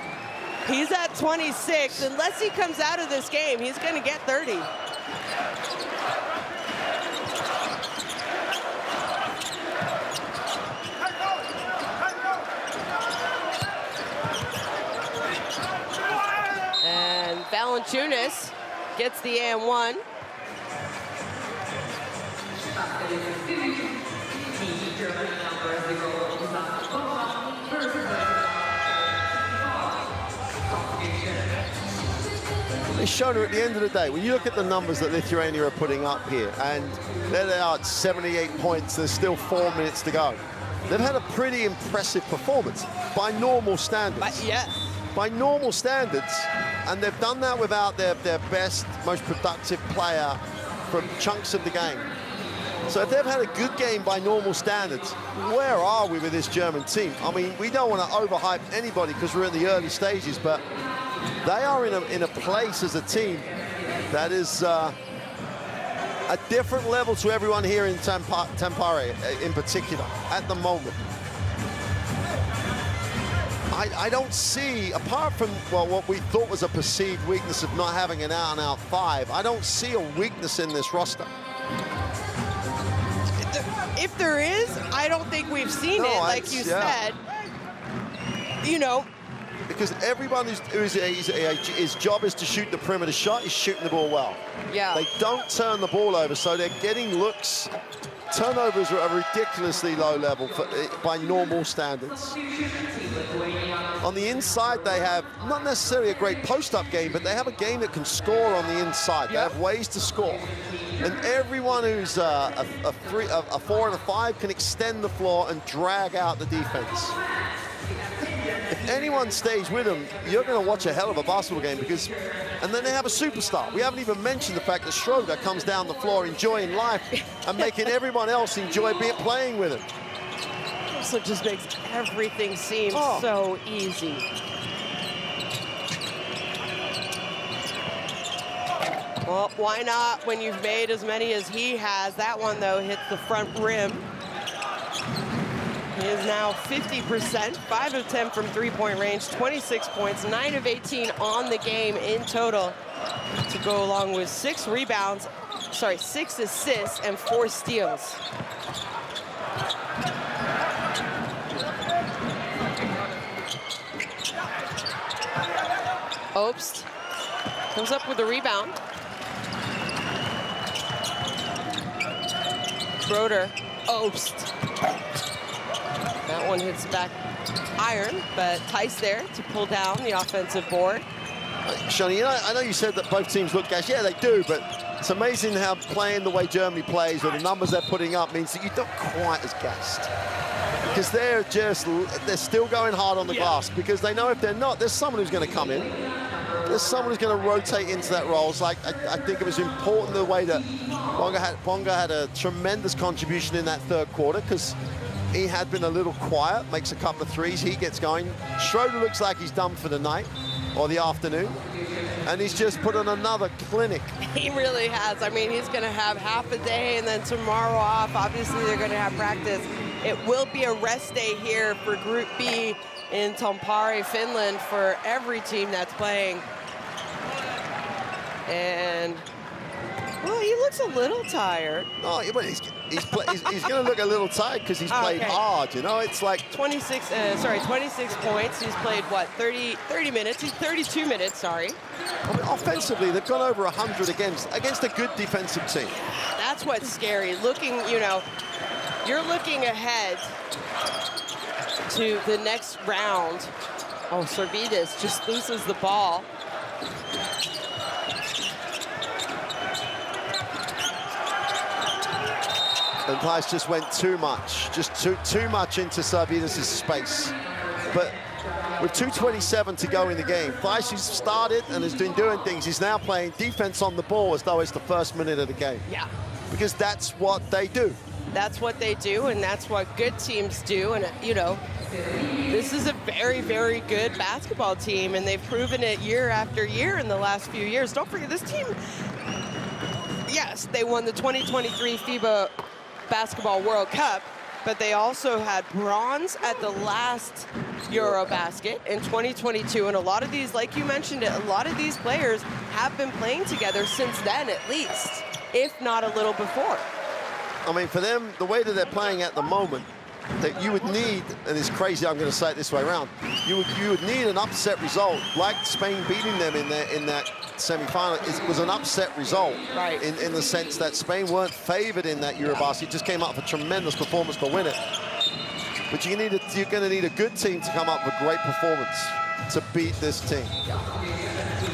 He's at 26. Unless he comes out of this game, he's gonna get 30. And Valanciunas gets the and one. It's shown her at the end of the day. When you look at the numbers that Lithuania are putting up here, and there they are at 78 points, there's still 4 minutes to go. They've had a pretty impressive performance by normal standards. By normal standards, and they've done that without their best, most productive player for chunks of the game. So if they've had a good game by normal standards, where are we with this German team? I mean, we don't want to overhype anybody because we're in the early stages, but they are in a place as a team that is a different level to everyone here in Tampere in particular at the moment. I don't see, apart from, well, what we thought was a perceived weakness of not having an out-and-out 5, I don't see a weakness in this roster. if there is, I don't think we've seen it, like you said. You know, because everyone his job is to shoot the perimeter shot, is shooting the ball well. Yeah. They don't turn the ball over, so they're getting looks. Turnovers are at a ridiculously low level by normal standards. On the inside, they have not necessarily a great post-up game, but they have a game that can score on the inside. They have ways to score. And everyone who's a 4 and a 5 can extend the floor and drag out the defense. If anyone stays with them, you're going to watch a hell of a basketball game because, and then they have a superstar. We haven't even mentioned the fact that Schroeder comes down the floor enjoying life and making everyone else enjoy playing with him. So it just makes everything seem so easy. Well, why not when you've made as many as he has? That one, though, hits the front rim. He is now 50%, 5 of 10 from three-point range, 26 points, 9 of 18 on the game in total, to go along with 6 assists and 4 steals. Obst comes up with a rebound. Schroeder, Obst. That one hits back iron, but Tice there to pull down the offensive board. Shani, I know you said that both teams look gassed. Yeah, they do, but it's amazing how playing the way Germany plays or the numbers they're putting up means that you're not quite as gassed. Because they're still going hard on the glass because they know if they're not, there's someone who's going to come in. There's someone who's going to rotate into that role. It's like, I think it was important the way that Bonga had a tremendous contribution in that third quarter because he had been a little quiet, makes a couple of threes, he gets going. Schroeder looks like he's done for the night or the afternoon, and he's just put on another clinic. He really has. I mean, he's going to have half a day and then tomorrow off. Obviously, they're going to have practice. It will be a rest day here for Group B in Tampere, Finland, for every team that's playing. And, well, he looks a little tired. Oh, but he's going to look a little tired because he's played hard, you know? It's like 26 points. He's played, what, 30 minutes? He's 32 minutes, sorry. I mean, offensively, they've gone over 100 against a good defensive team. That's what's scary. Looking, you know, you're looking ahead to the next round. Oh, Sorvides just loses the ball. And Tice just went too much, too much into Sorvides' space. But with 2:27 to go in the game, Tice, who's started and has been doing things, he's now playing defense on the ball as though it's the first minute of the game. Yeah. Because that's what they do. That's what they do, and that's what good teams do. And, you know, this is a very, very good basketball team, and they've proven it year after year in the last few years. Don't forget, this team, yes, they won the 2023 FIBA Basketball World Cup, but they also had bronze at the last EuroBasket in 2022. And a lot of these, like you mentioned it, a lot of these players have been playing together since then, at least, if not a little before. I mean, for them, the way that they're playing at the moment, that you would need, and it's crazy, I'm going to say it this way around, you would need an upset result, like Spain beating them in that semi-final. It was an upset result, right? In the sense that Spain weren't favored in that EuroBasket. It just came up with a tremendous performance to win it. But you're going to need a good team to come up with a great performance to beat this team.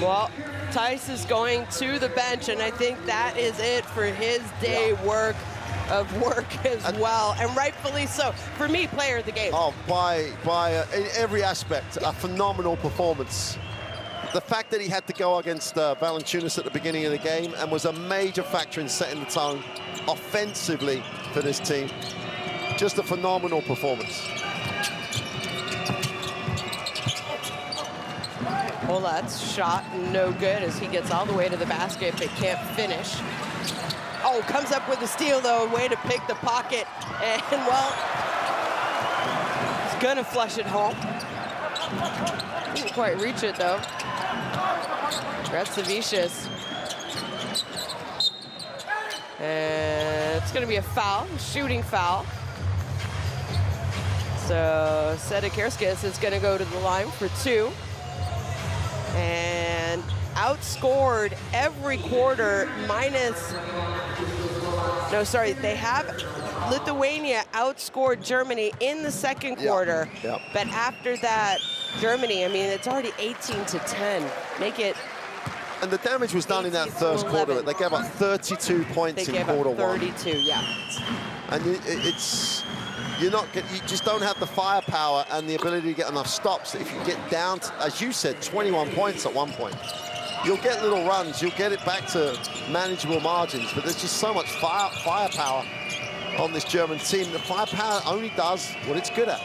Well, Tice is going to the bench, and I think that is it for his day of work as well, and rightfully so. For me, player of the game. Oh, in every aspect, a phenomenal performance. The fact that he had to go against Valanciunas at the beginning of the game and was a major factor in setting the tone offensively for this team. Just a phenomenal performance. Olat's shot no good as he gets all the way to the basket but can't finish. Oh, comes up with a steal, though, way to pick the pocket. And, well, he's going to flush it home. Didn't quite reach it, though. Gratsavicius. And it's going to be a foul, shooting foul. So Sedekerskis is going to go to the line for 2. And outscored every quarter they have Lithuania outscored Germany in the second quarter. Yep. But after that, Germany, I mean, it's already 18-10. Make it. And the damage was done in that first quarter. They gave up 32 points in quarter 1. 32, yeah. And you just don't have the firepower and the ability to get enough stops. If you get down to, as you said, 21 points at one point, you'll get little runs, you'll get it back to manageable margins, but there's just so much firepower on this German team. The firepower only does what it's good at.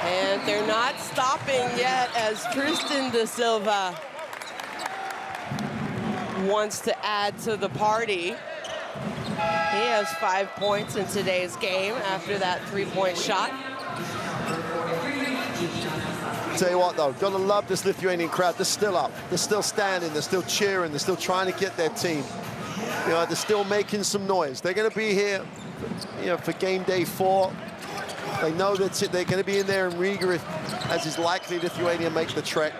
And they're not stopping yet as Tristan da Silva wants to add to the party. He has 5 points in today's game after that 3-point shot. Tell you what, though, gotta love this Lithuanian crowd. They're still up, they're still standing, they're still cheering, they're still trying to get their team. You know, they're still making some noise. They're gonna be here, you know, for game day 4. They know that they're gonna be in there in Riga, as is likely Lithuania make the trek.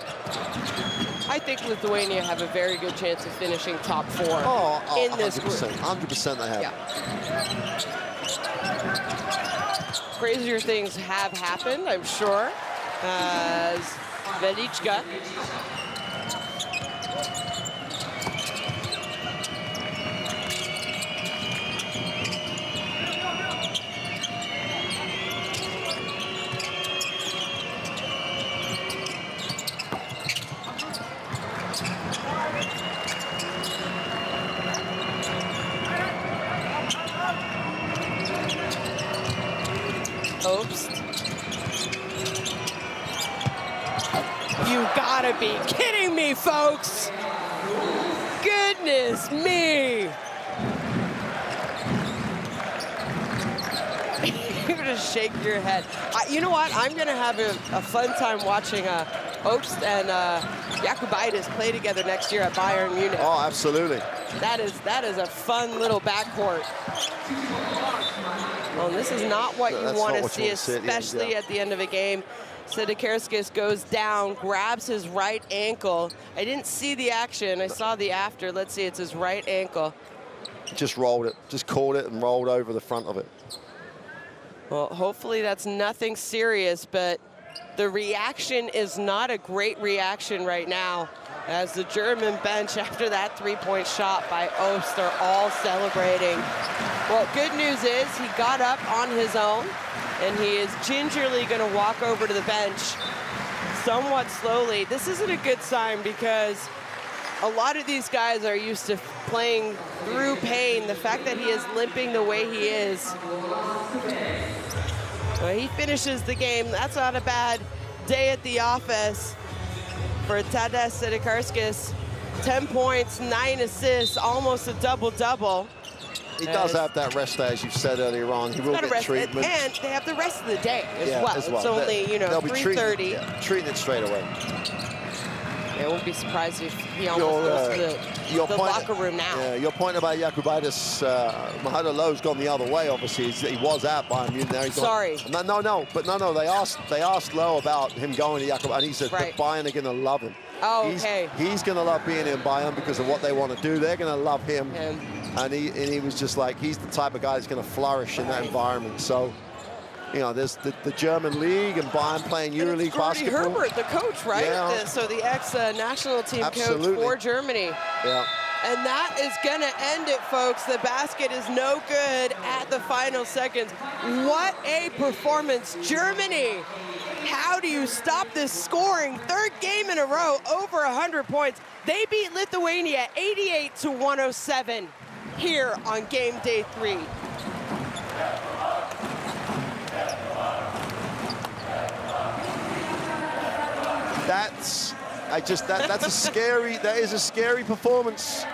I think Lithuania have a very good chance of finishing top 4 in this group. 100% they have. Yeah. Crazier things have happened, I'm sure, as Velichka Oops. You gotta be kidding me, folks. Goodness me. You're gonna shake your head. You know what? I'm gonna have a fun time watching Obst and Jakubaitis play together next year at Bayern Munich. Oh, absolutely. That is a fun little backcourt. Well, this is not what you want to see, especially at the end of a game. Sedekerskis goes down, grabs his right ankle. I didn't see the action. I saw the after. Let's see, it's his right ankle. Just rolled it, just caught it and rolled over the front of it. Well, hopefully that's nothing serious, but the reaction is not a great reaction right now, as the German bench, after that 3-point shot by Ost, are all celebrating. Well, good news is he got up on his own, and he is gingerly going to walk over to the bench somewhat slowly. This isn't a good sign because a lot of these guys are used to playing through pain. The fact that he is limping the way he is, well, he finishes the game. That's not a bad day at the office for Tadas Sedekerskis. 10 points, 9 assists, almost a double-double. He does have that rest day, as you said earlier on. He will get treatment. And they have the rest of the day as well. It's only, you know, 3:30. Treating it straight away. I won't be surprised if he almost goes to the locker room now. Yeah, your point about Jakubaitis, Mahalo Lowe's gone the other way, obviously. He was at Bayern Munich. Now he's Sorry. No, they asked Lowe about him going to Jakubaitis, and he said that Bayern are going to love him. Oh, okay. He's going to love being in Bayern because of what they want to do. They're going to love him. And he was just like, he's the type of guy that's going to flourish in that environment. So, you know, there's the German league and Bayern playing EuroLeague basketball. Herbert, the coach, right? Yeah. So the ex-national team coach for Germany. Yeah. And that is going to end it, folks. The basket is no good at the final seconds. What a performance. Germany, how do you stop this scoring? Third game in a row, over 100 points. They beat Lithuania 88-107 here on game day 3. That's that is a scary performance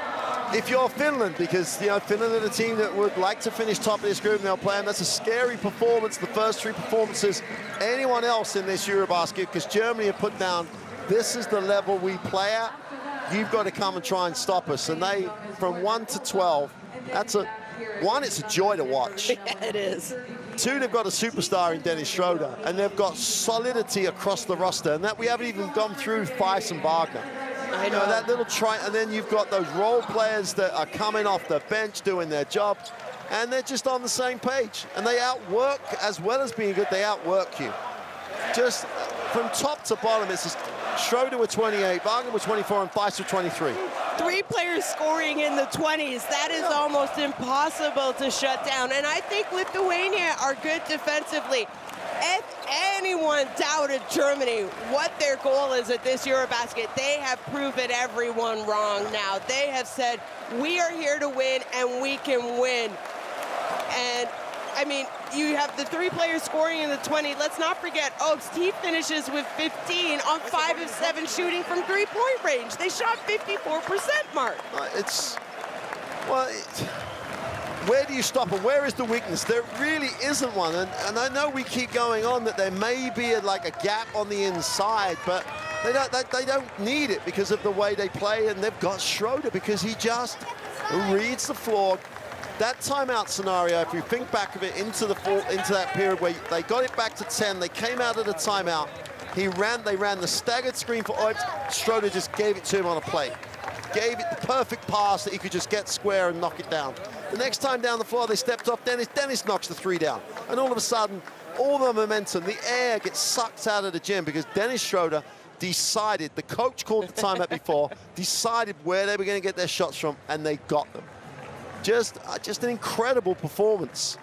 if you're Finland, because, you know, Finland are the team that would like to finish top of this group and they'll play them. That's a scary performance, the first 3 performances. Anyone else in this EuroBasket, because Germany have put down, this is the level we play at. you've got to come and try and stop us. And they, from 1 to 12, that's one, it's a joy to watch. Yeah, it is. 2, they've got a superstar in Dennis Schroeder, and they've got solidity across the roster, and that we haven't even gone through Theis and Wagner. I know. That little try, and then you've got those role players that are coming off the bench doing their job, and they're just on the same page. And they outwork, as well as being good, they outwork you. Just from top to bottom, it's just Schroeder with 28, Wagner with 24, and Theis with 23. 3 players scoring in the 20s. That is almost impossible to shut down. And I think Lithuania are good defensively. If anyone doubted Germany, what their goal is at this EuroBasket, they have proven everyone wrong now. They have said, we are here to win, and we can win. And I mean, you have the 3 players scoring in the 20. Let's not forget, Oaks, he finishes with 15 on 5 of 7 shooting from 3-point range. They shot 54%, Mark. Where do you stop them? Where is the weakness? There really isn't one. And I know we keep going on that there may be like a gap on the inside, but they don't need it because of the way they play, and they've got Schroeder because he just reads the floor. That timeout scenario, if you think back of it into that period where they got it back to 10, they came out of the timeout. They ran the staggered screen for Oibs. Schroeder just gave it to him on a play. Gave it the perfect pass that he could just get square and knock it down. The next time down the floor, they stepped off Dennis. Dennis knocks the 3 down. And all of a sudden, all the momentum, the air gets sucked out of the gym because Dennis Schroeder decided, the coach called the timeout before, decided where they were going to get their shots from, and they got them. Just an incredible performance.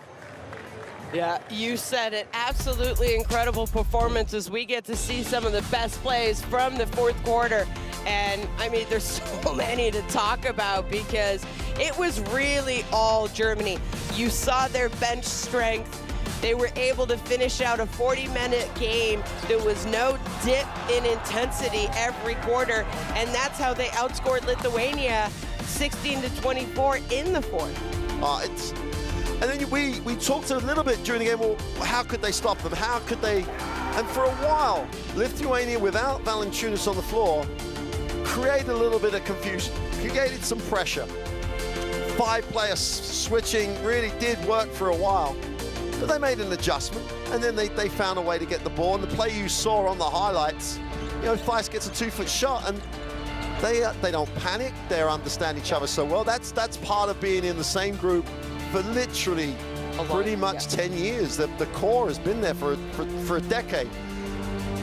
Yeah, you said it. Absolutely incredible performance as we get to see some of the best plays from the 4th quarter. And I mean, there's so many to talk about because it was really all Germany. You saw their bench strength. They were able to finish out a 40-minute game. There was no dip in intensity every quarter, and that's how they outscored Lithuania 16-24 in the 4th. And then we talked a little bit during the game, well, how could they stop them? How could they? And for a while, Lithuania, without Valanciunas on the floor, created a little bit of confusion, created some pressure. 5-player switching really did work for a while, but they made an adjustment, and then they found a way to get the ball. And the play you saw on the highlights, you know, Theis gets a 2-foot shot, and they don't panic. They understand each other so well. That's part of being in the same group for literally pretty much 10 years. The core has been there for a decade.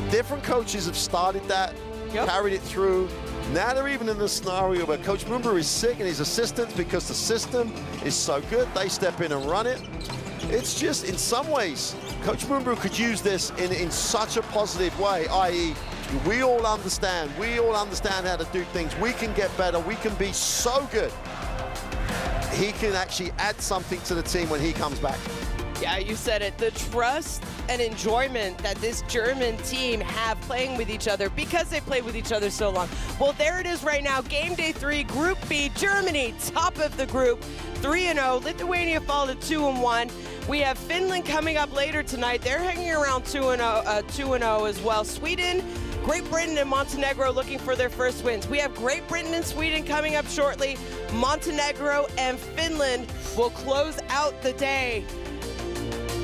Different coaches have started that, carried it through. Now they're even in the scenario where Coach Mumba is sick and his assistants, because the system is so good, they step in and run it. It's just, in some ways, Coach Mumba could use this in such a positive way, i.e., we all understand how to do things. We can get better. We can be so good. He can actually add something to the team when he comes back. Yeah, you said it. The trust and enjoyment that this German team have playing with each other because they played with each other so long. Well, there it is right now. Game day 3, Group B, Germany, top of the group, 3-0. Lithuania followed 2-1. We have Finland coming up later tonight. They're hanging around 2-0 as well. Sweden, Great Britain, and Montenegro looking for their first wins. We have Great Britain and Sweden coming up shortly. Montenegro and Finland will close out the day.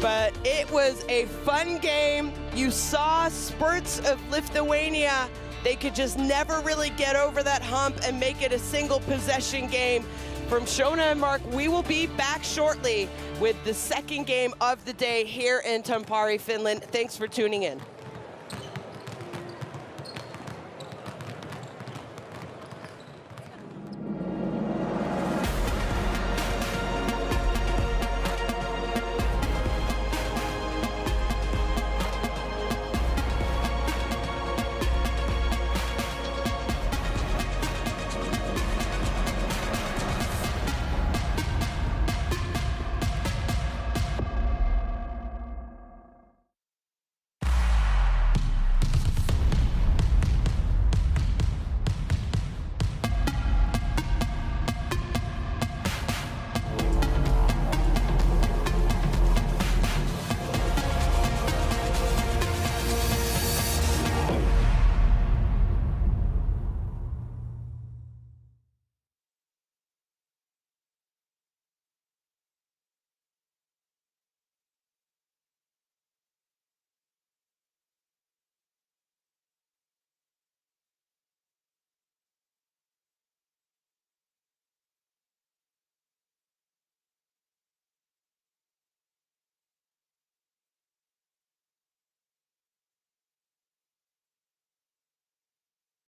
But it was a fun game. You saw spurts of Lithuania. They could just never really get over that hump and make it a single possession game. From Shona and Mark, we will be back shortly with the second game of the day here in Tampere, Finland. Thanks for tuning in.